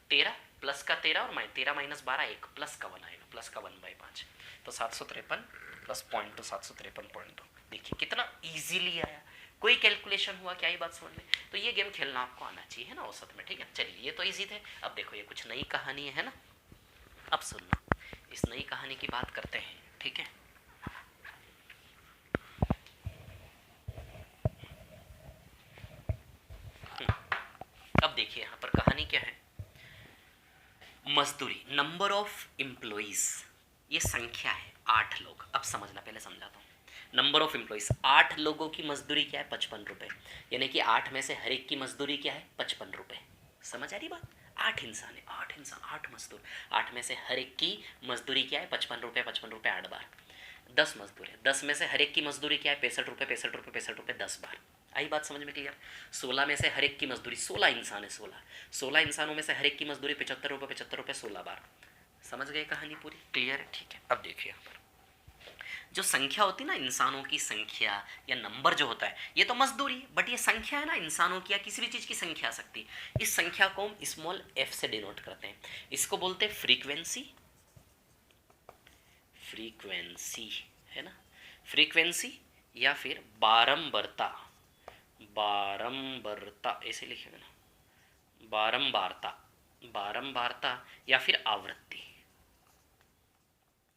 13 प्लस का 13 और 13 माइनस 12 1, प्लस का 1 आएगा, प्लस का 1/5। तो 753 प्लस 0.2 753.2। देखिए कितना इजीली आया, कोई कैलकुलेशन हुआ क्या? ये बात समझ में? तो ये गेम खेलना आपको आना चाहिए, है ना, औसत में। ठीक है, चलिए ये तो इजी थे। अब देखो ये कुछ नई कहानी है ना, अब सुनना, इस नई कहानी की बात करते हैं। ठीक है, अब देखिए यहाँ पर कहानी क्या है। मजदूरी, नंबर ऑफ एम्प्लॉइज, ये संख्या है 8 लोग। अब समझना, पहले समझाता हूँ। नंबर ऑफ एम्प्लॉइज 8 लोगों की मजदूरी क्या है? 55 रुपये, यानी कि 8 में से हर एक की मजदूरी क्या है? 55 रुपये। समझ आ रही बात? 8 इंसान है, 8 इंसान, 8 मजदूर, 8 में से हर एक की मजदूरी क्या है? 55 रुपये, 55 रुपये 8 बार। 10 मजदूर है, 10 में से हर एक की मजदूरी क्या है? 65 रुपये, 65 रुपये, 65 रुपये 10 बार। आई बात समझ में? क्लियर? 16 में से हर एक की मजदूरी, 16 इंसान है, 16 इंसानों में से हर एक की मजदूरी 75 रुपये, 75 रुपये 16 बार। समझ गए कहानी पूरी? क्लियर है? ठीक है। अब देखिए यहाँ पर जो संख्या होती है ना, इंसानों की संख्या या नंबर जो होता है, ये तो मजदूरी, बट ये संख्या है ना इंसानों की या किसी भी चीज़ की संख्या आ सकती है। इस संख्या को हम स्मॉल f से डिनोट करते हैं। इसको बोलते हैं फ्रीक्वेंसी, फ्रीक्वेंसी, है ना, फ्रीक्वेंसी या फिर बारंबारता, बारंबारता ऐसे लिखेगा ना, बारंबारता, बारंबारता या फिर आवृत्ति।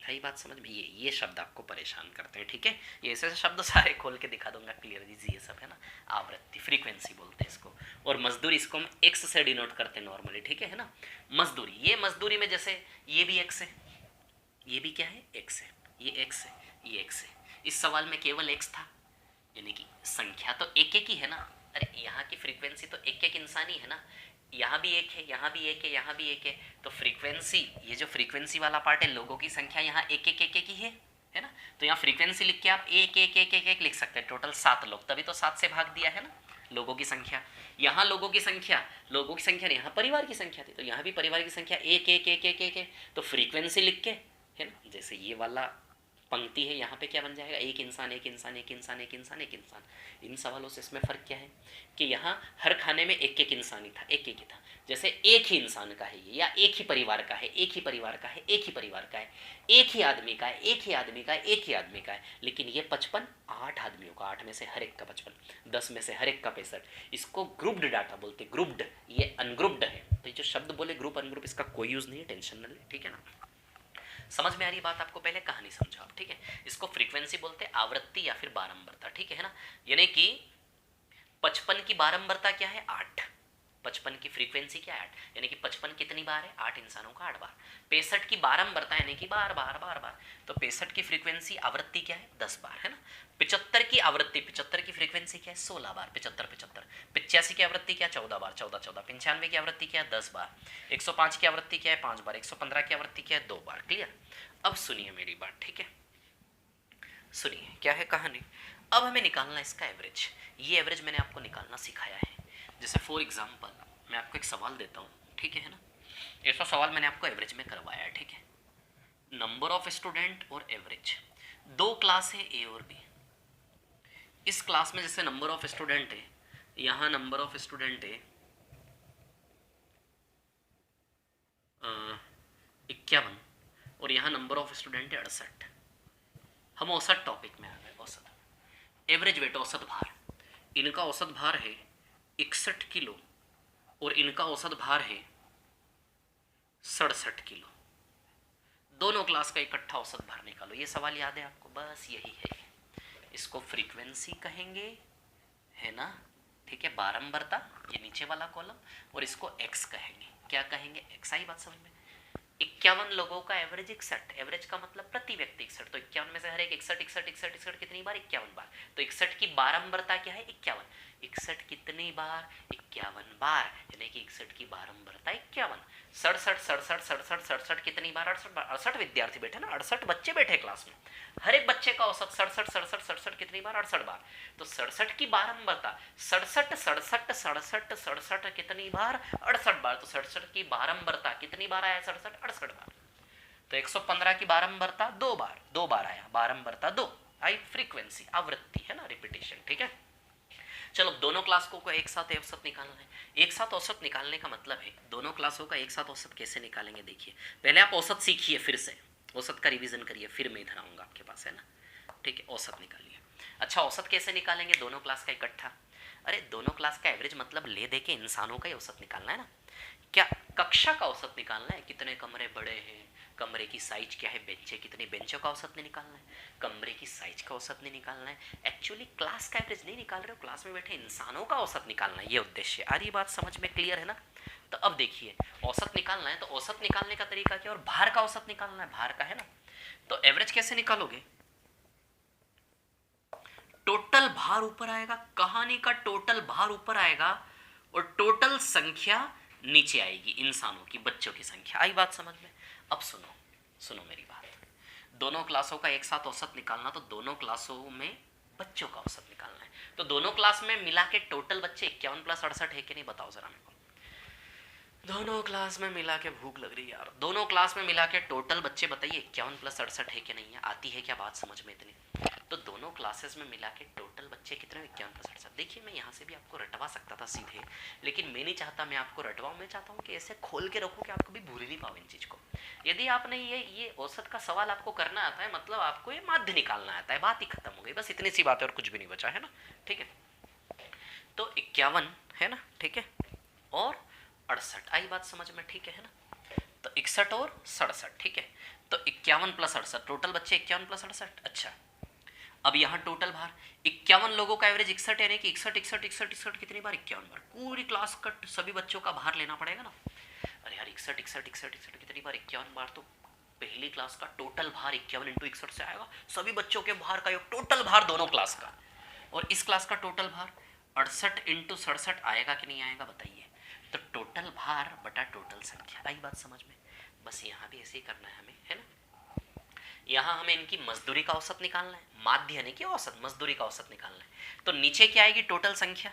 है बात समझ में? ये शब्द आपको परेशान करते हैं। ठीक है, ये ऐसे शब्द सारे खोल के दिखा दूंगा क्लियर जी, ये सब है ना। आवृत्ति, फ्रीक्वेंसी बोलते हैं इसको। और मजदूरी, इसको हम एक्स से डिनोट करते हैं नॉर्मली। ठीक है ना, मजदूरी, ये मजदूरी में जैसे ये भी एक्स है, ये भी क्या है? एक्स है, ये एक्स है, ये एक्स है। इस सवाल में केवल एक्स था, यानी कि संख्या तो एक एक ही है ना। अरे यहाँ की फ्रीक्वेंसी तो एक एक इंसान ही है ना, यहाँ भी एक है, यहाँ भी एक है, यहाँ भी एक है। तो फ्रीक्वेंसी, ये जो फ्रीक्वेंसी वाला पार्ट है, लोगों की संख्या यहाँ एक एक एक एक ही है ना। तो यहाँ फ्रीक्वेंसी लिख के आप एक एक एक एक एक लिख सकते हैं। टोटल 7 लोग, तभी तो 7 से भाग दिया है ना लोगों की संख्या। यहाँ लोगों की संख्या, लोगों की संख्या नहीं, यहाँ परिवार की संख्या थी, तो यहाँ भी परिवार की संख्या एक एक एक एक एक है। तो फ्रीक्वेंसी लिख के, है ना, जैसे ये वाला पंक्ति है, यहाँ पे क्या बन जाएगा? एक इंसान, एक इंसान, एक इंसान, एक इंसान, एक इंसान। इन सवालों से इसमें फ़र्क क्या है कि यहाँ हर खाने में एक एक इंसान ही था, एक एक ही था। जैसे एक ही इंसान का है ये, या एक ही परिवार का है, एक ही परिवार का है, एक ही परिवार का है, एक ही आदमी का है, एक ही आदमी का है, एक ही आदमी का है। लेकिन ये 55 8 आदमियों का, 8 में से हर एक का 55, 10 में से हर एक का 65। इसको ग्रुप्ड डाटा बोलते, ग्रुप्ड, ये अनग्रुप्ड है। तो ये जो शब्द बोले ग्रुप अनग्रुप, इसका कोई यूज़ नहीं है, टेंशन न ले। ठीक है ना, समझ में आ रही बात आपको? पहले कहानी समझाओ। ठीक है, इसको फ्रीक्वेंसी बोलते हैं, आवृत्ति या फिर बारंबारता। ठीक है ना, यानी कि 55 की बारंबारता क्या है? 8। 55 की फ्रीक्वेंसी क्या है? 8, यानी कि 55 कितनी बार है? 8 इंसानों का 8 बार। 65 की बारंबारता यानी कि बार बार बार बार, तो 65 की फ्रीक्वेंसी आवृत्ति क्या है? 10 बार, है ना। 75 की आवृत्ति, 75 की फ्रीक्वेंसी क्या है? 16 बार, 75 75। 85 की आवृत्ति क्या? 14 बार, 14 14। 95 की आवृत्ति क्या है? 10 बार। 105 की आवृत्ति क्या है? 5 बार। 115 की आवृत्ति क्या है? 2 बार। क्लियर? अब सुनिए मेरी बात। ठीक है, सुनिए क्या है कहानी। अब हमें निकालना इसका एवरेज। ये एवरेज मैंने आपको निकालना सिखाया है। जैसे फॉर एग्जांपल मैं आपको एक सवाल देता हूँ, ठीक है ना, ऐसा सवाल मैंने आपको एवरेज में करवाया है। ठीक है, नंबर ऑफ स्टूडेंट और एवरेज, 2 क्लास है ए और बी। इस क्लास में जैसे नंबर ऑफ स्टूडेंट है, यहाँ नंबर ऑफ स्टूडेंट है 51 और यहाँ नंबर ऑफ स्टूडेंट है 68। हम औसत टॉपिक में आ गए। औसत, एवरेज वेट, औसत भार। इनका औसत भार है 61 किलो और इनका औसत भार है 67 किलो, दोनों क्लास का इकट्ठा औसत भार निकालो। ये सवाल याद है आपको? बस यही है, इसको फ्रीक्वेंसी कहेंगे, है ना, ठीक है, बारंबारता, ये नीचे वाला कॉलम, और इसको एक्स कहेंगे। क्या कहेंगे? एक्स। आई बात समझ में? 51 लोगों का एवरेज 61, एवरेज का मतलब प्रति व्यक्ति 61, तो 51 में से हर एक 61 61 61 61 कितनी बार? 51 बार। तो 61 की बारंबारता क्या है? 51। 61 कितनी बार? 51 बार, यानी कि 61 की बारंबारता 51। 67 67 67 67 कितनी बार? 68 बार। 68 विद्यार्थी बैठे ना, 68 बच्चे बैठे क्लास में, हर एक बच्चे का औसत 67 67 67 कितनी बार? 68 बार। तो 67 की बारंबारता 67 67 67 67 कितनी बार? 68 बार। तो 67 की बारंबारता कितनी बार आया? 67 68 बार। तो 115 की बारंबारता 2 बार, 2 बार आया, बारंबारता 2 आई, फ्रीक्वेंसी, आवृत्ति, है ना, रिपीटेशन, ठीक है। चलो दोनों क्लासों को एक साथ औसत निकालना है। एक साथ औसत निकालने का मतलब है दोनों क्लासों का एक साथ औसत कैसे निकालेंगे? देखिए, पहले आप औसत सीखिए, फिर से औसत का रिवीजन करिए, फिर मैं इधर आऊँगा आपके पास, है ना, ठीक है। औसत निकालिए। अच्छा, औसत कैसे निकालेंगे? दोनों क्लास का इकट्ठा। अरे दोनों क्लास का एवरेज मतलब ले दे के इंसानों का ही औसत निकालना है ना। क्या कक्षा का औसत निकालना है? कितने कमरे बड़े हैं, कमरे की साइज क्या है, बेंचें कितनी, बेंचों का औसत नहीं निकालना है, कमरे की साइज का औसत नहीं निकालना है, एक्चुअली क्लास का एवरेज नहीं निकाल रहे हो, क्लास में बैठे इंसानों का औसत निकालना है, ये उद्देश्य। आ रही बात समझ में? क्लियर है ना? तो अब देखिए, औसत निकालना है तो औसत निकालने का तरीका क्या? और भार का औसत निकालना है, भार का, है ना। तो एवरेज कैसे निकालोगे? टोटल भार ऊपर आएगा, कहानी का टोटल भार ऊपर आएगा, और टोटल संख्या नीचे आएगी, इंसानों की, बच्चों की संख्या। आई बात समझ में? अब सुनो, सुनो मेरी बात। दोनों क्लासों का एक साथ औसत निकालना, तो दोनों क्लासों में बच्चों का औसत निकालना है। तो दोनों क्लास में मिला के टोटल बच्चे 51 प्लस 68 है कि नहीं? बताओ जरा मेरे को। दोनों क्लास में मिला के, भूख लग रही है यार, दोनों क्लास में मिला के टोटल बच्चे बताइए 51 प्लस 68 है कि नहीं है? आती है क्या बात समझ में इतनी? तो दोनों क्लासेस में मिला के टोटल बच्चे कितने? 51 प्लस 68। देखिए, मैं यहाँ से भी आपको रटवा सकता था सीधे, लेकिन मैं नहीं चाहता मैं आपको रटवाऊँ, मैं चाहता हूँ कि ऐसे खोल के रखूँ कि आप कभी भूल नहीं पाओ इन चीज़ को। यदि आपने ये औसत का सवाल आपको करना आता है, मतलब आपको ये माध्य निकालना आता है, बात ही खत्म हो गई, बस इतनी सी बात है और कुछ भी नहीं बचा, है ना, ठीक है। तो 51, है ना, ठीक है, और 68। आई बात समझ में? ठीक है ना। तो 61 और 67, ठीक है। तो 51 प्लस 68, टोटल बच्चे 51 प्लस 68। अच्छा, अब यहाँ टोटल भार 51 लोगों का एवरेज 61, यानी कि 61 61 61 61 कितनी बार? 51 बार। पूरी क्लास का सभी बच्चों का भार लेना पड़ेगा ना। अरे यार, 61 61 61 61 कितनी बार? 51 बार। तो पहली क्लास का टोटल भार 51 इंटू 61 से आएगा, सभी बच्चों के भार का योग, टोटल भार दोनों क्लास का। और इस क्लास का टोटल भार 68 इंटू 67 आएगा कि नहीं आएगा? बताइए। तो टोटल भार बटा टोटल संख्या। आई बात समझ में? बस यहाँ भी ऐसे ही करना है हमें, है ना। यहाँ हमें इनकी मजदूरी का औसत निकालना है, माध्य यानी कि औसत, मजदूरी का औसत निकालना है। तो नीचे क्या आएगी? टोटल संख्या।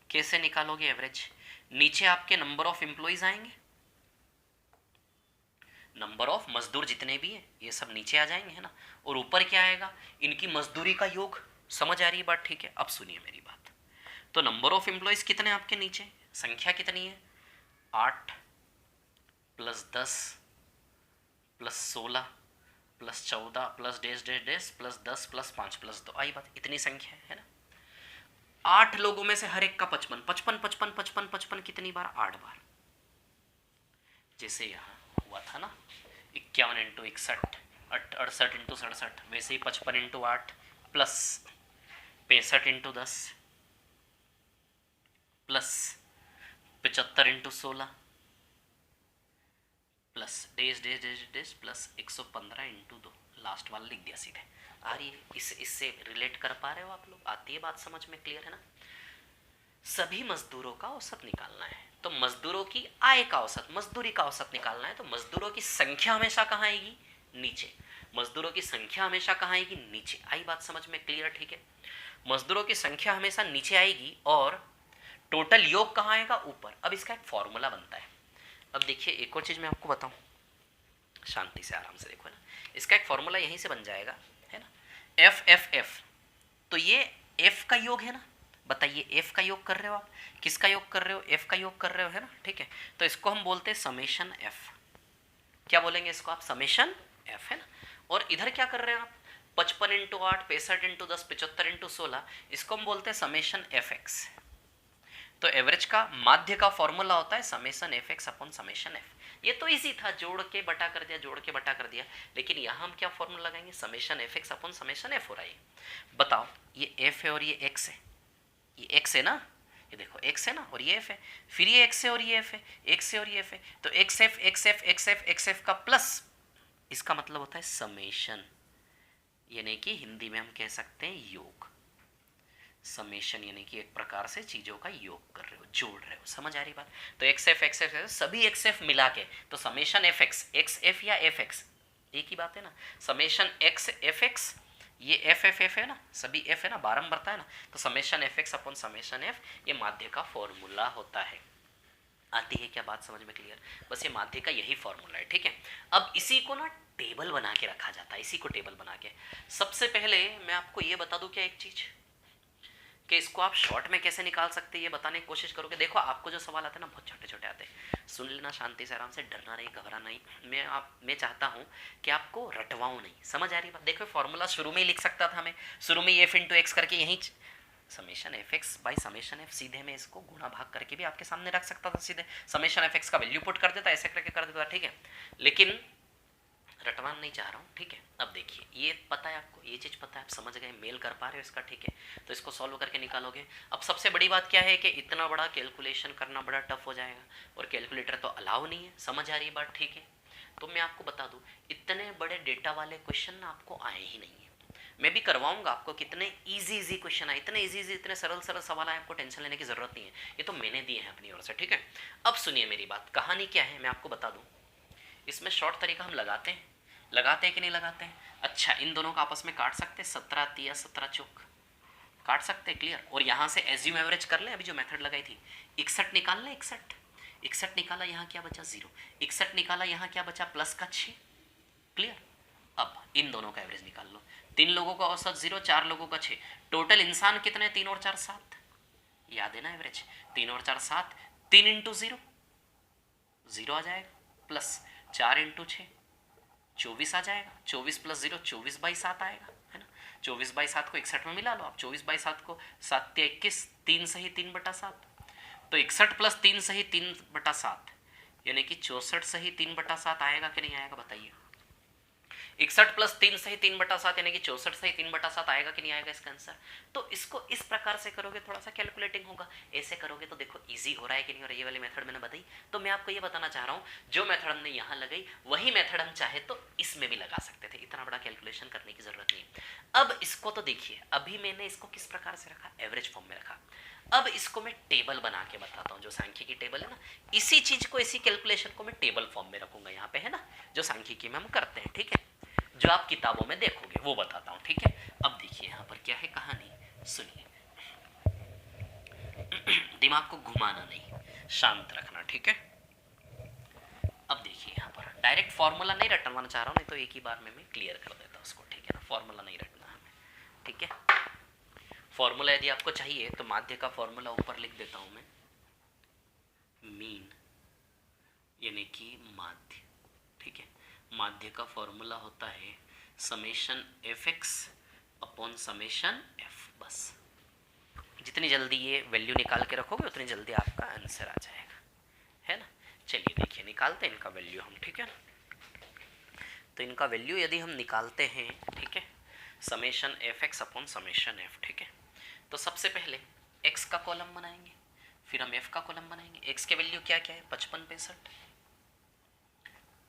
कैसे निकालोगे एवरेज? नीचे आपके नंबर ऑफ एम्प्लॉइज आएंगे, नंबर ऑफ मजदूर जितने भी हैं ये सब नीचे आ जाएंगे, है ना। और ऊपर क्या आएगा? इनकी मजदूरी का योग। समझ आ रही है बात? ठीक है, अब सुनिए मेरी बात। तो नंबर ऑफ एम्प्लॉइज कितने आपके नीचे? संख्या कितनी है? 8 plus 10 plus 16 plus 14 plus dash dash dash plus 10 plus 5 plus 2। आई बात? इतनी संख्या है ना। 8 लोगों में से हर एक का 55 55 55 55 55 कितनी बार? 8 बार। जैसे यहाँ हुआ था ना 51 इंटू 61, 68 इंटू 67, वैसे ही 55 into 8 plus 65 into 10 plus 75 into 16 plus days days days days plus 115 into 2। Last वाला लिख दिया सीधे। आ रही है? इससे रिलेट कर पा रहे हो आप लोग? आती है बात समझ में? क्लियर है ना। सभी मजदूरों का औसत निकालना है, तो मजदूरों की आय का औसत, मजदूरी का औसत निकालना है। तो मजदूरों की संख्या हमेशा कहाँ आएगी? नीचे। मजदूरों की संख्या हमेशा कहाँ आएगी? नीचे। आई बात समझ में? क्लियर? ठीक है। मजदूरों की संख्या हमेशा नीचे आएगी और टोटल योग कहाँ आएगा? ऊपर। अब इसका एक फॉर्मूला बनता है। अब देखिए, एक और चीज़ मैं आपको बताऊं, शांति से आराम से देखो ना। इसका एक फॉर्मूला यहीं से बन जाएगा, है ना। एफ एफ एफ, तो ये एफ का योग है ना। बताइए, एफ का योग कर रहे हो आप, किसका योग कर रहे हो? एफ का योग कर रहे हो, है ना, ठीक है। तो इसको हम बोलते हैं समेशन एफ। क्या बोलेंगे इसको आप? समेशन एफ, है ना। और इधर क्या कर रहे हैं आप? 55 इंटू 8, 65 इंटू 10, 75 इंटू 16, इसको हम बोलते हैं समेशन एफ एक्स। तो एवरेज का माध्य का फॉर्मूला होता है summation F x upon summation F. ये तो इजी था, जोड़ के बटा कर दिया, जोड़ के बटा कर दिया। लेकिन यहाँ हम क्या फॉर्मूला लगाएंगे, summation F x upon summation F हो रहा है। बताओ ये एफ है और ये एक्स है, ये एक्स है ना, ये देखो एक्स है ना और ये एफ है, फिर ये एक्स है और ये एफ है, एक्स है और ये एफ है, तो x F x F x F x F का प्लस, इसका मतलब होता है समेशन, यानी कि हिंदी में हम कह सकते हैं योग। समेशन यानी कि एक प्रकार से चीजों का योग कर रहे हो, जोड़ रहे हो, समझ आ रही बात। तो एक्स एफ सभी एक्स एफ मिला के तो समेशन एफ एक्स एफ या एफ एक्स एक ही बात है ना। समेशन एक्स एफ एक्स, ये एफ एफ एफ है ना, सभी एफ है ना, बारंबारता है ना, तो summation F x upon summation F ये माध्य का फॉर्मूला होता है। आती है क्या बात समझ में क्लियर? बस ये माध्य का यही फॉर्मूला है, ठीक है। अब इसी को ना टेबल बना के रखा जाता है, इसी को टेबल बना के। सबसे पहले मैं आपको ये बता दूं क्या एक चीज, कि इसको आप शॉर्ट में कैसे निकाल सकते हैं ये बताने की कोशिश करोगे। देखो आपको जो सवाल आते हैं ना बहुत छोटे छोटे आते हैं, सुन लेना शांति से, आराम से, डरना नहीं, घबराना नहीं। मैं चाहता हूँ कि आपको रटवाऊँ नहीं, समझ आ रही बात। देखो फॉर्मूला शुरू में ही लिख सकता था मैं, शुरू में एफ इंटू एक्स करके यहीं summation F x by summation F, सीधे मैं इसको गुणा भाग करके भी आपके सामने रख सकता था, सीधे समेशन एफ एक्स का वैल्यू पुट कर देता, ऐसे करके कर देता, ठीक है। लेकिन रटवान नहीं चाह रहा हूँ, ठीक है। अब देखिए ये पता है आपको, ये चीज़ पता है, आप समझ गए, मेल कर पा रहे हो इसका, ठीक है। तो इसको सॉल्व करके निकालोगे। अब सबसे बड़ी बात क्या है कि इतना बड़ा कैलकुलेशन करना बड़ा टफ हो जाएगा, और कैलकुलेटर तो अलाउ नहीं है, समझ आ रही बात, ठीक है। तो मैं आपको बता दूँ इतने बड़े डेटा वाले क्वेश्चन ना आपको आए ही नहीं है। मैं भी करवाऊंगा आपको, कितने इजी क्वेश्चन आए, इतने इजी इतने सरल सवाल आए, आपको टेंशन लेने की जरूरत नहीं है, ये तो मैंने दिए हैं अपनी ओर से, ठीक है। अब सुनिए मेरी बात, कहानी क्या है मैं आपको बता दूं। इसमें शॉर्ट तरीका हम लगाते हैं कि नहीं लगाते हैं? अच्छा, इन दोनों का आपस में काट सकते हैं, 17 तिया 17 चौक काट सकते हैं, क्लियर। और यहाँ से एज्यूम एवरेज कर लें, अभी जो मेथड लगाई थी 61 निकाल लें, 61 निकाला, यहाँ क्या बचा 0, 61 निकाला, यहाँ क्या बचा प्लस का 6, क्लियर। अब इन दोनों का एवरेज निकाल लो, 3 लोगों का औसत 0, 4 लोगों का 6, टोटल इंसान कितने, 3 और 4 7, याद है ना एवरेज, 3 और 4 7, 3 इंटू 0 0 आ जाएगा, प्लस 4 इंटू 6 24 आ जाएगा, 24 प्लस 0 24/7 आएगा, है ना। 24/7 को 61 में मिला लो आप, 24/7 को 7 या 21, 3 सही 3/7, तो 61 प्लस 3 सही 3/7 यानी कि 64 सही 3/7 आएगा कि नहीं आएगा बताइए। 61 प्लस 3 सही 3/7 यानी कि 64 सही 3/7 आएगा कि नहीं आएगा इसका आंसर। तो इसको इस प्रकार से करोगे, थोड़ा सा कैलकुलेटिंग होगा, ऐसे करोगे तो देखो इजी हो रहा है कि नहीं हो रहा है। ये वाली मेथड मैंने बताई, तो मैं आपको ये बताना चाह रहा हूँ जो मेथड हमने यहाँ लगाई वही मेथड हम चाहे तो इसमें भी लगा सकते थे, इतना बड़ा कैलकुलेशन करने की जरूरत नहीं है। अब इसको तो देखिए, अभी मैंने इसको किस प्रकार से रखा, एवरेज फॉर्म में रखा। अब इसको मैं टेबल बना के बताता हूँ, जो सांख्यिकी टेबल है ना, इसी चीज को, इसी कैलकुलेशन को मैं टेबल फॉर्म में रखूंगा यहाँ पे, है ना, जो सांख्यिकी में हम करते हैं, ठीक है, जो आप किताबों में देखोगे वो बताता हूं, ठीक है। अब देखिए यहाँ पर क्या है कहानी, सुनिए। दिमाग को घुमाना नहीं, शांत रखना, ठीक है। अब देखिए यहाँ पर डायरेक्ट फॉर्मूला नहीं रटवाना चाह रहा हूँ, नहीं तो एक ही बार में मैं क्लियर कर देता उसको, ठीक है ना। फॉर्मूला नहीं रटना हमें, ठीक है। फॉर्मूला यदि आपको चाहिए तो माध्य का फॉर्मूला ऊपर लिख देता हूं मैं, मीन यानी कि माध्य, ठीक है। माध्य का फॉर्मूला होता है summation F x upon summation F, बस। जितनी जल्दी ये वैल्यू निकाल के रखोगे उतनी जल्दी आपका आंसर आ जाएगा, है ना। चलिए देखिए निकालते हैं इनका वैल्यू हम, ठीक है। तो इनका वैल्यू यदि हम निकालते हैं, ठीक है, summation F x upon summation F, ठीक है। तो सबसे पहले एक्स का कॉलम बनाएंगे, फिर हम एफ का कॉलम बनाएंगे। एक्स के वैल्यू क्या क्या है, 55 65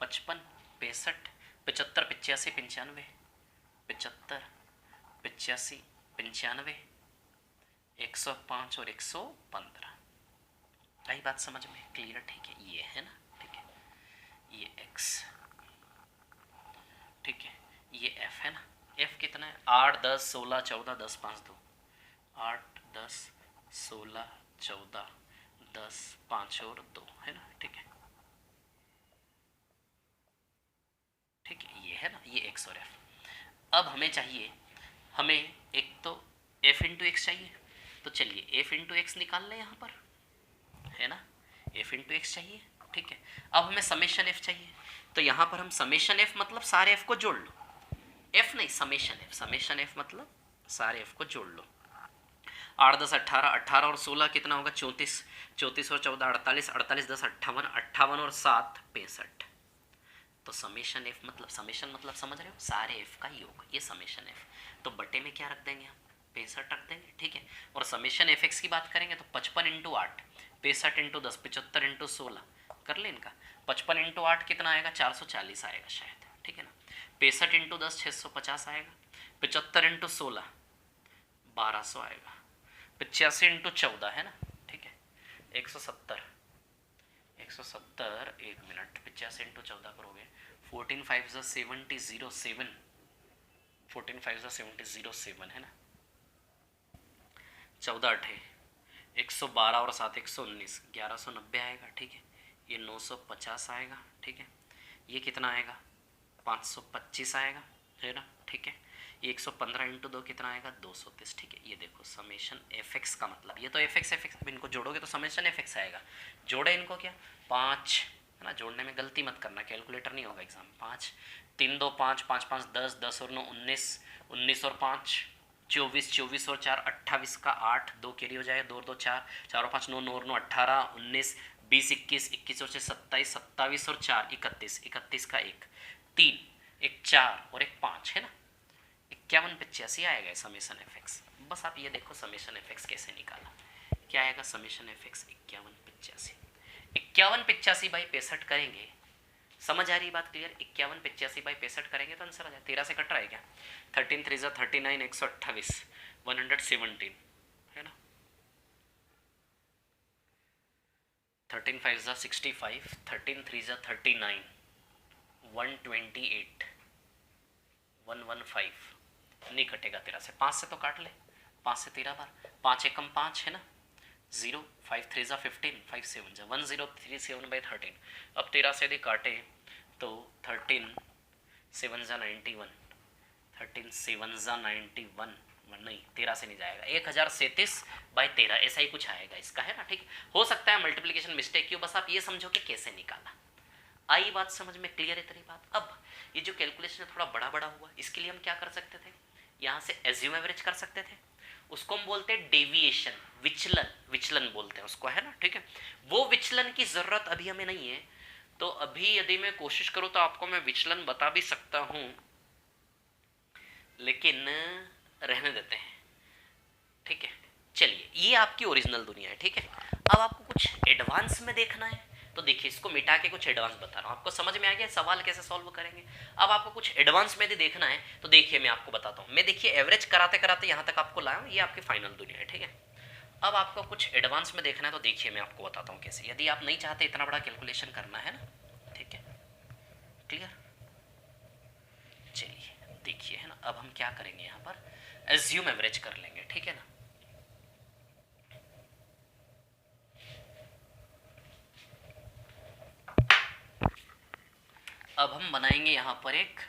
55 65 75 85 95 75 85 95 105 और 115, आई बात समझ में क्लियर, ठीक है। ये है ना, ठीक है, ये एक्स, ठीक है, ये एफ है ना। एफ कितना है, 8 10 16 14 10 5 2, 8 10 16 14 10 5 और 2, है ना, ठीक है, ठीक है, ये है ना, ये एक्स और एफ। अब हमें चाहिए, हमें एक तो एफ इंटू एक्स चाहिए, तो चलिए एफ इंटू एक्स निकाल लें यहाँ पर, है ना, एफ इंटू एक्स चाहिए, ठीक है। अब हमें समेशन एफ चाहिए, तो यहाँ पर हम समेशन एफ मतलब सारे एफ को जोड़ लो, एफ नहीं समेशन एफ, समेशन एफ मतलब सारे एफ को जोड़ लो। 8 10 18, 18 और 16 कितना होगा 34, 34 और 14 48, 48 10 58, 58 और 7 65। तो समेशन एफ मतलब समेशन मतलब समझ रहे हो, सारे एफ का योग, ये समेशन एफ। तो बटे में क्या रख देंगे हम, 65 रख देंगे, ठीक है। और समेशन एफ एक्स की बात करेंगे तो 55 इंटू 8, 65 इंटू 10, 75 इंटू 16 कर ले इनका। 55 इंटू 8 कितना आएगा 440 आएगा शायद, ठीक है ना। 65 इंटू 10 650 आएगा। 75 इंटू 16 1200 आएगा। 85 इंटू 14 है ना, ठीक है 170, 170 एक मिनट, 85 इंटू 14 करोगे 14 5 70 07, 14 5 70 07 है ना। 14 8 112 और 7 119, 1190 आएगा, ठीक है। ये 950 आएगा, ठीक है। ये कितना आएगा 525 आएगा, है ना, ठीक है। ये 115 इंटू 2 कितना आएगा 230, ठीक है। ये देखो समेशन एफ एक्स का मतलब, ये तो एफ एक्स इनको जोड़ोगे तो समेशन एफ एक्स आएगा। जोड़े इनको क्या 5 है ना, जोड़ने में गलती मत करना, कैलकुलेटर नहीं होगा एग्जाम। 5 3 2 5, 5 5 10, 10 और 9 19, 19 और 5 24, 24 और 4 28 का 8, 2 कैरी हो जाएगा, 2 और 2 4, 4 और 5 9, 9 और 9 18, 19 20 21, 21 और 6 27, 27 और 4 31, 31 का 1 3, एक 4 और एक 5 है ना, 51 85 आएगा समेशन एफ एक्स। बस आप ये देखो समेशन एफ एक्स कैसे निकाला, क्या आएगा समेशन एफ एक्स 51 85, 51 85 बाई 65 करेंगे, समझ आ रही बात क्लियर। 51 85 बाई 65 करेंगे तो आंसर आ जाए। 13 से कट रहा है क्या, 13 3 39, 128 117 है ना। 13 5 65, 13 3 39 128 115 नहीं कटेगा 13 से, 5 से तो काट ले, 5 से 13 बार, 5 एकम 5 है ना, 0 5 3 15, 5 7 1037 बाई 13। अब 13 से यदि काटे तो 13 7 91, 13 7 91 नहीं 13 से नहीं जाएगा, 1037 बाई 13 ऐसा ही कुछ आएगा इसका, है ना, ठीक। हो सकता है मल्टीप्लिकेशन मिस्टेक क्यों, बस आप ये समझो कि कैसे निकाला। आई बात समझ में, क्लियर है तेरी बात। अब ये जो कैलकुलेशन है थोड़ा बड़ा बड़ा हुआ, इसके लिए हम क्या कर सकते थे, यहाँ से एज्यूम एवरेज कर सकते थे, उसको हम बोलते हैं डेविएशन, विचलन, विचलन बोलते हैं उसको, है ना, ठीक है। वो विचलन की जरूरत अभी हमें नहीं है, तो अभी यदि मैं कोशिश करूँ तो आपको मैं विचलन बता भी सकता हूँ, लेकिन रहने देते हैं, ठीक है। चलिए ये आपकी ओरिजिनल दुनिया है, ठीक है। अब आपको कुछ एडवांस में देखना है तो देखिए इसको मिटा के कुछ एडवांस बता रहा हूँ, आपको समझ में आ गया सवाल कैसे सॉल्व करेंगे। अब आपको कुछ एडवांस में यदि देखना है तो देखिए मैं आपको बताता हूँ, मैं देखिए एवरेज कराते कराते यहाँ तक आपको लाया हूँ, ये आपकी फाइनल दुनिया है, ठीक है। अब आपको कुछ एडवांस में देखना है तो देखिए मैं आपको बताता हूँ कैसे, यदि आप नहीं चाहते इतना बड़ा कैलकुलेशन करना है ना, ठीक है, क्लियर। चलिए देखिए है ना, अब हम क्या करेंगे यहाँ पर एज्यूम एवरेज कर लेंगे, ठीक है ना। अब हम बनाएंगे यहाँ पर एक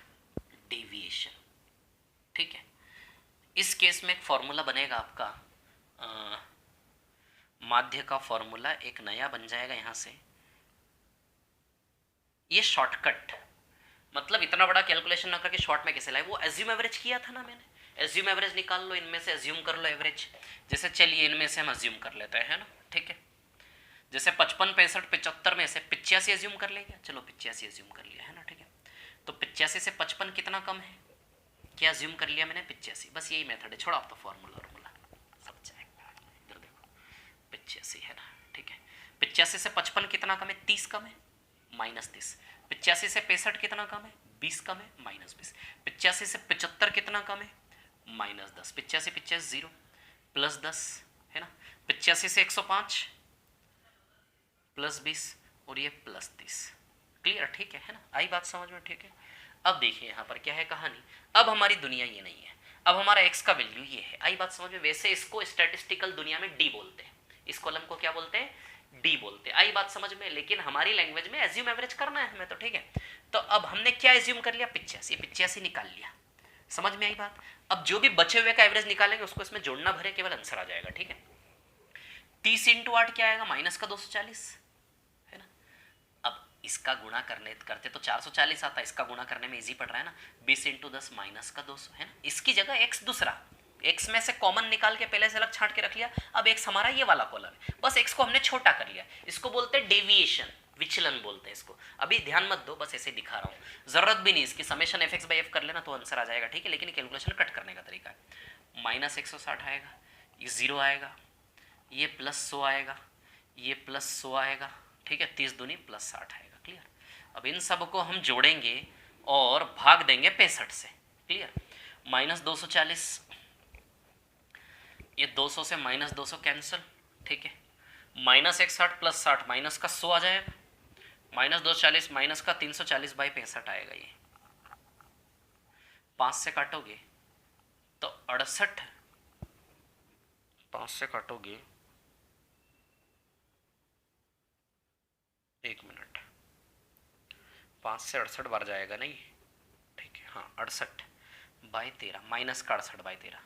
डेविएशन, ठीक है। इस केस में एक फॉर्मूला बनेगा आपका, माध्य का फॉर्मूला एक नया बन जाएगा यहाँ से। ये शॉर्टकट मतलब इतना बड़ा कैलकुलेशन ना करके शॉर्ट में कैसे लाए, वो एज्यूम एवरेज किया था ना मैंने, एज्यूम एवरेज निकाल लो, इनमें से एज्यूम कर लो एवरेज। जैसे चलिए इनमें से हम एज्यूम कर लेते हैं ना, ठीक है। जैसे 55 65 75 में से 85 एज्यूम कर लेंगे, चलो 85 एज्यूम कर लिया है ना, ठीक है। तो 85 से 55 कितना कम है, क्या एज्यूम कर लिया मैंने 85, बस यही मेथड है, छोड़ो आप तो फॉर्मूला सब जाएगा। इधर देखो 85 है ना, ठीक है। 85 से 55 कितना कम है, 30 कम है, -30। 85 से 65 कितना कम है, 20 कम है, -20। 85 से 75 कितना कम है, -10। 85 85 0 +10 है ना। 85 से 105 +20 और ये +30, क्लियर, ठीक है ना, आई बात समझ में, ठीक है। अब देखिए यहाँ पर क्या है कहानी, अब हमारी दुनिया ये नहीं है, अब हमारा x का वैल्यू ये है, आई बात समझ में। वैसे इसको स्टैटिस्टिकल दुनिया में डी बोलते हैं, इस कॉलम को क्या बोलते हैं, डी बोलते हैं, आई बात समझ में। लेकिन हमारी लैंग्वेज में एज्यूम एवरेज करना है हमें, तो ठीक है। तो अब हमने क्या एज्यूम कर लिया, 85, 85 निकाल लिया, समझ में आई बात। अब जो भी बचे हुए का एवरेज निकालेंगे उसको इसमें जोड़ना भरे, केवल आंसर आ जाएगा, ठीक है। 30 इंटू 8 क्या आएगा, -240 है ना। अब इसका गुणा करते तो 440 आता, इसका गुणा करने में इजी पड़ रहा है ना। 20 इंटू 10 -200 है ना, इसकी जगह x दूसरा एक्स में से कॉमन निकाल के पहले से अलग छांट के रख लिया। अब एक्स हमारा ये वाला कॉलम है, बस एक्स को हमने छोटा कर लिया, इसको बोलते हैं डेविएशन, विचलन बोलते हैं इसको। अभी ध्यान मत दो, बस ऐसे दिखा रहा हूँ, जरूरत भी नहीं इसकी, summation F x by F कर लेना तो आंसर आ जाएगा, ठीक है। लेकिन कैलकुलेशन कट करने का तरीका है। माइनस 160 आएगा, ये 0 आएगा, ये प्लस 100 आएगा, ये प्लस 100 आएगा, ठीक है, 30 दूनी प्लस 60 आएगा, क्लियर। अब इन सब को हम जोड़ेंगे और भाग देंगे 65 से, क्लियर। माइनस 240, ये 200 से माइनस 200 कैंसिल, ठीक है। माइनस 61 प्लस 60 माइनस का 100 आ जाएगा, माइनस 240 माइनस का 340 बाई 65 आएगा। ये 5 से काटोगे तो 68, 5 से काटोगे, एक मिनट, 5 से 68 बार जाएगा नहीं, ठीक है, हाँ 68 बाई 13 माइनस का 68 बाई 13,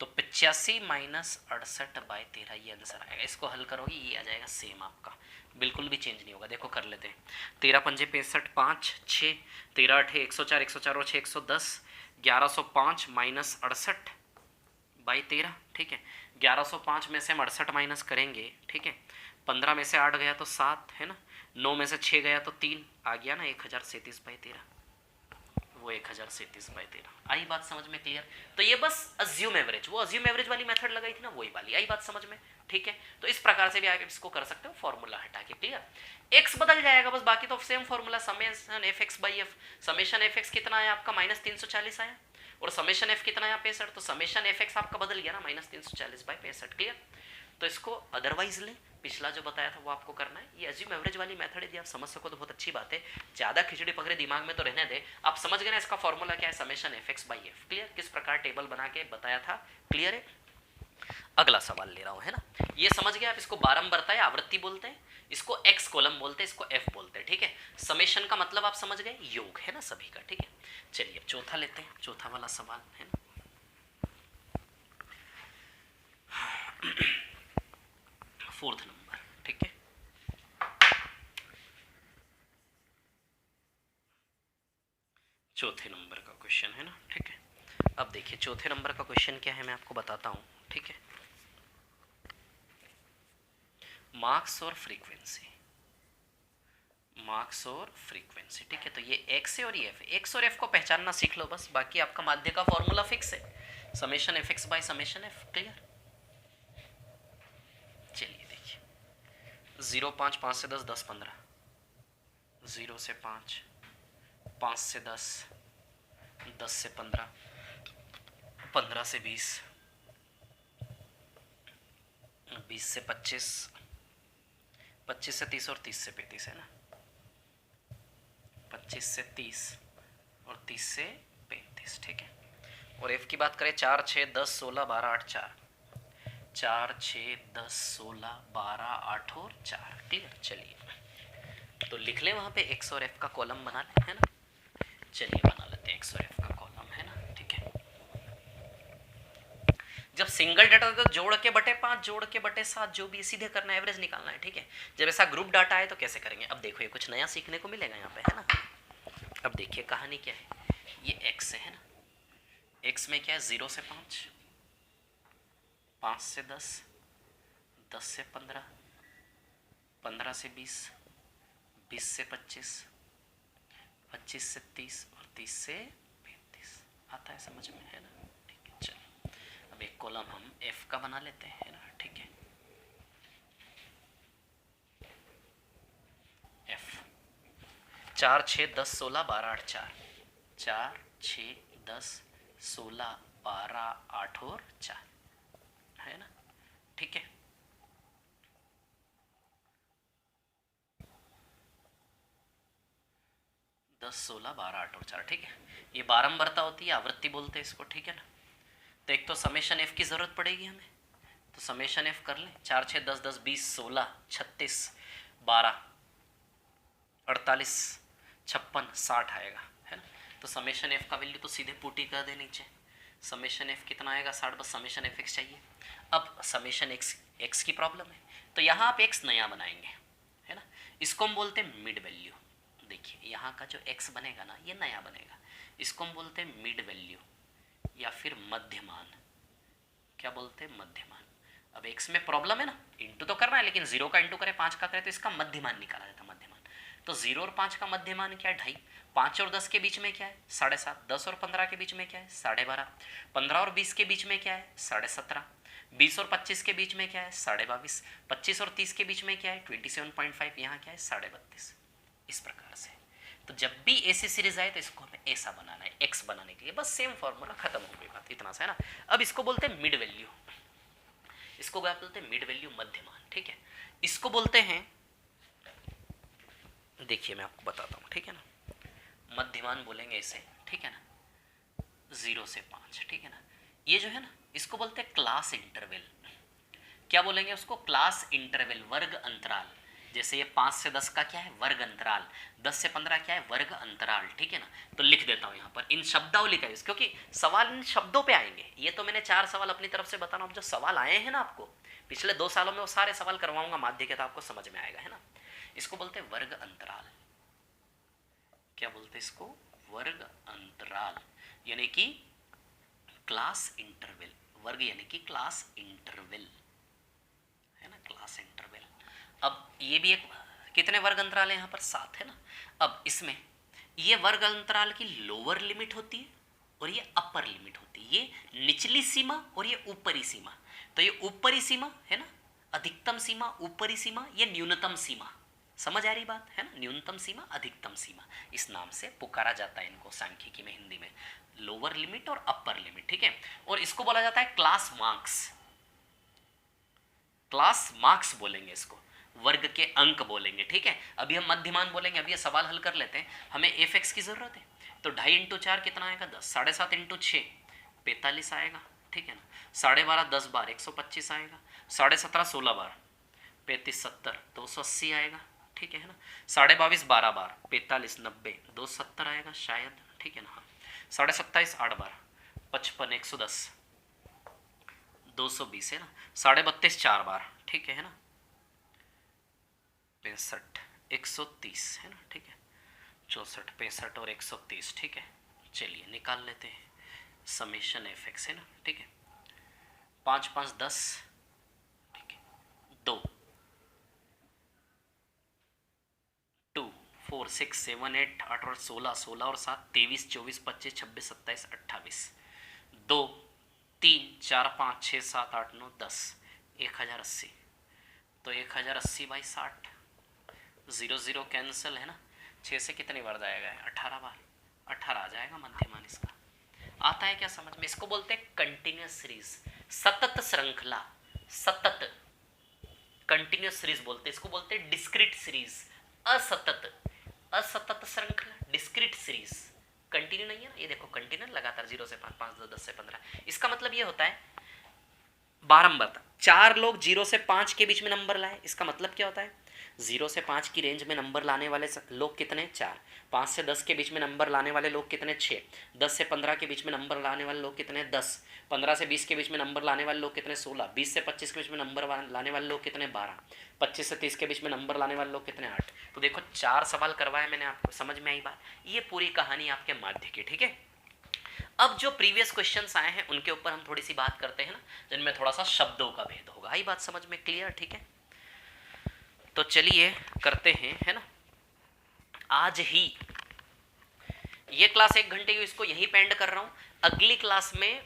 तो 85 माइनस 68 बाई 13 ये आंसर आएगा। इसको हल करोगे ये आ जाएगा सेम आपका, बिल्कुल भी चेंज नहीं होगा। देखो कर लेते हैं, 13 पंजे 65, 5 6, 13 अठे 104, 104 और 6 110, 1105 माइनस 68 बाई 13, ठीक है। 1105 में से हम 68 माइनस करेंगे, ठीक है। 15 में से 8 गया तो 7 है ना, 9 में से 6 गया तो 3 आ गया ना, 1037 बाई 13, वो 1037 बाई 13। आई बात समझ में, क्लियर। तो ये बस अज्यूम एवरेज, वो अज्यूम एवरेज वाली मेथड लगाई थी ना, वही वाली, आई बात समझ में, ठीक है। तो इस प्रकार से भी आप इसको कर सकते हो, फॉर्मूला हटा के, क्लियर। एक्स बदल जाएगा बस, बाकी तो same formula, summation F x by F. Summation F x कितना आया आपका, माइनस 340 आया, और समेशन एफ कितना आया 65, तो समेशन एफ एक्स आपका बदल गया ना, माइनस 340 बाई 65, क्लियर। तो इसको अदरवाइज ले, पिछला जो बताया था वो आपको करना है। ये अज्यूम एवरेज वाली मेथड यदि आप समझ सको तो बहुत अच्छी बात है, ज़्यादा खिचड़ी पकड़े दिमाग में तो रहने दे। आप समझ गए ना इसका फॉर्मूला क्या है, summation F x by F, clear. किस प्रकार टेबल बना के बताया था, क्लियर है। अगला सवाल ले रहा हूँ, है ना, ये समझ गए आप। इसको बारंबारता या आवृत्ति बोलते हैं, इसको एक्स कॉलम बोलते हैं, इसको एफ बोलते हैं, ठीक है। समेशन का मतलब आप समझ गए, योग है ना सभी का, ठीक है। चलिए अब चौथा लेते हैं, चौथा वाला सवाल है ना। फोर्थ नंबर, ठीक है। चौथे नंबर का क्वेश्चन है ना, ठीक है। अब देखिए चौथे नंबर का क्वेश्चन क्या है, मैं आपको बताता हूं, ठीक है। मार्क्स और फ्रीक्वेंसी, मार्क्स और फ्रीक्वेंसी, ठीक है। तो ये एक्स है और ये एफ है, एक्स और एफ को पहचानना सीख लो बस, बाकी आपका माध्य का फॉर्मूला फिक्स है, summation F x by summation F, clear. चलिए देखिए, 0 5 5 से 10 10 15, 0 से 5, 5 से 10, 10 से 15, 15 से 20, 20 से 25, 25 से 30 और 30 से 35 है ना, 25 से 30 और 30 से 35, ठीक है। और एफ की बात करें, 4 6 10 16 12 8 4, 4 6 10 16 12 8 और 4, क्लियर। चलिए तो लिख लें वहाँ पे एक्स और एफ का कॉलम बना लें, है ना। चलिए बना लेते हैं एक्स और एफ का कॉलम, है ना, ठीक है। जब सिंगल डाटा तो जोड़ के बटे 5, जोड़ के बटे 7, जो भी सीधे करना है, एवरेज निकालना है, ठीक है। जब ऐसा ग्रुप डाटा है तो कैसे करेंगे, अब देखो ये कुछ नया सीखने को मिलेगा यहाँ पे, है ना। अब देखिए कहानी क्या है, ये एक्स है ना, एक्स में क्या है, 0 से 5, 5 से 10, 10 से 15, 15 से 20, 20 से 25, 25 से 30 और 30 से 35, आता है समझ में, है ना, ठीक है। चलो अब एक कॉलम हम एफ का बना लेते हैं, है ना, ठीक है। एफ 4 6 10 16 12 8 4, 4 6 10 16 12 8 और 4, है ना, ठीक है। दस 16 12 8 और 4, ठीक है। ये बारंबारता होती है, आवृत्ति बोलते हैं इसको, ठीक है ना। तो एक तो समेशन एफ की जरूरत पड़ेगी हमें, तो समेशन एफ कर लें, 4 6 10 10 20 16 36 12 48 56 60 आएगा, है ना। तो समेशन एफ का वैल्यू तो सीधे पुट ही कर दे नीचे, समेशन एफ कितना आएगा 60, बस समेशन एफ एक्स चाहिए। अब समेशन एक्स की प्रॉब्लम है, तो यहाँ आप एक्स नया बनाएंगे, है ना, इसको हम बोलते हैं मिड वैल्यू। देखिए यहाँ का जो x बनेगा ना, ये नया बनेगा, इसको हम बोलते हैं मिड वैल्यू या फिर मध्यमान क्या बोलते हैं, मध्यमान। अब x में प्रॉब्लम है ना, इंटू तो करना है, लेकिन 0 का इंटू करें 5 का करें तो इसका मध्यमान निकाला जाता है, मध्यमान। तो 0 और 5 का मध्यमान क्या है, 2.5। 5 और 10 के बीच में क्या है, 7.5। 10 और 15 के बीच में क्या है, 12.5। 15 और 20 के बीच में क्या है, 17.5। 20 और 25 के बीच में क्या है, 22.5। 25 और 30 के बीच में क्या है, 27.5। यहाँ क्या है, 32.5। इस प्रकार से। तो जब भी ऐसी सीरीज आए तो इसको हमें ऐसा बनाना है, एक्स बनाने के लिए। बस सेम फॉर्मूला, खत्म हो गई बात, इतना सा है ना। अब इसको बोलते हैं मिड वैल्यू, इसको क्या बोलते हैं, मिड वैल्यू, मध्यमान, ठीक है। इसको बोलते हैं, देखिए मैं आपको बताता हूँ, ठीक है ना। मध्यमान बोलेंगे इसे, ठीक है ना, 0 से 5, ठीक है ना। ये जो है ना, इसको बोलते हैं क्लास इंटरवल। क्या बोलेंगे उसको, क्लास इंटरवल, वर्ग अंतराल। जैसे ये 5 से 10 का क्या है, वर्ग अंतराल। 10 से 15 क्या है, वर्ग अंतराल, ठीक है ना। तो लिख देता हूँ यहाँ पर इन शब्दावली का यूज, क्योंकि सवाल इन शब्दों पे आएंगे। ये तो मैंने 4 सवाल अपनी तरफ से बता रहा हूँ। जो सवाल आए हैं ना आपको पिछले 2 सालों में, वो सारे सवाल करवाऊंगा माध्य के, तो आपको समझ में आएगा, है ना। इसको बोलते हैं वर्ग अंतराल। क्या बोलते हैं इसको, वर्ग अंतराल, यानी कि क्लास इंटरवल। वर्ग यानी कि क्लास इंटरवल, है ना, क्लास इंटरवल। अब ये भी एक, कितने वर्ग अंतराल है यहाँ पर, 7 है ना। अब इसमें ये वर्ग अंतराल की लोअर लिमिट होती है और ये अपर लिमिट होती है। ये निचली सीमा और ये ऊपरी सीमा। तो ये ऊपरी सीमा है ना, अधिकतम सीमा, ऊपरी सीमा, ये न्यूनतम सीमा। समझ आ रही बात है ना, न्यूनतम सीमा, अधिकतम सीमा, इस नाम से पुकारा जाता है इनको सांख्यिकी में, हिंदी में, लोअर लिमिट और अपर लिमिट, ठीक है। और इसको बोला जाता है क्लास मार्क्स। क्लास मार्क्स बोलेंगे इसको, वर्ग के अंक बोलेंगे, ठीक है। अभी हम मध्यमान बोलेंगे। अभी ये सवाल हल कर लेते हैं, हमें एफ एक्स की जरूरत है। तो 2.5 इंटू 4 कितना आएगा, 10। 7.5 इंटू 6 45 आएगा, ठीक है ना। 12.5 10 बार 125 आएगा। 17.5 16 बार 35 70 280 आएगा, ठीक है ना। 22.5 12 बार 45 90 270 आएगा शायद, ठीक है ना। 27.5 8 बार 55 110 220 है ना। 32.5 4 बार, ठीक है ना। 65 130 है ना, ठीक है। 64 65 और 130, ठीक है। चलिए निकाल लेते हैं, समेशन एफ एक्स है ना, ठीक है। 5 5 10, ठीक है। 2 2 4 6 7 8 8 और 16 16 और 7 23 24 25 26 27 28 2 3 4 5 6 7 8 9 10 1080। तो 1080 बाई 60, 0 0 कैंसिल है ना। 6 से कितनी बार जाएगा, 18 बार, 18 आ जाएगा मध्यमान इसका। आता है क्या समझ में। इसको बोलते हैं कंटिन्यूअस सीरीज, सतत श्रृंखला, सतत, कंटिन्यूअस सीरीज बोलते हैं। इसको बोलते हैं डिस्क्रीट सीरीज, असतत, असतत श्रृंखला, डिस्क्रीट सीरीज। कंटिन्यू नहीं है ना, ये देखो कंटिन्यू लगातार 0 से 5 5 10 से 15। इसका मतलब ये होता है बारंबार। 4 लोग 0 से 5 के बीच में नंबर लाए, इसका मतलब क्या होता है, 0 से 5 की रेंज में नंबर लाने वाले लोग कितने, 4। 5 से 10 के बीच में नंबर लाने वाले लोग कितने, 6। 10 से 15 के बीच में नंबर लाने वाले लोग कितने, 10। 15 से 20 के बीच में नंबर लाने वाले लोग कितने, 16। 20 से 25 के बीच में नंबर लाने वाले लोग कितने, 12। 25 से 30 के बीच में नंबर लाने वाले लोग कितने, 8। तो देखो 4 सवाल करवाए मैंने आपको, समझ में आई बात। ये पूरी कहानी आपके माध्य की, ठीक है। अब जो प्रीवियस क्वेश्चंस आए हैं उनके ऊपर हम थोड़ी सी बात करते हैं ना, जिनमें थोड़ा सा शब्दों का भेद होगा। आई बात समझ में क्लियर, ठीक है। तो चलिए करते हैं, है ना। आज ही ये क्लास 1 घंटे की, इसको यही पेंड कर रहा हूं। अगली क्लास में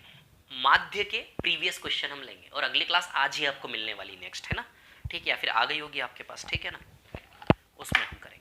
माध्य के प्रीवियस क्वेश्चन हम लेंगे, और अगली क्लास आज ही आपको मिलने वाली नेक्स्ट, है ना, ठीक है। या फिर आ गई होगी आपके पास, ठीक है ना, उसमें हम करेंगे।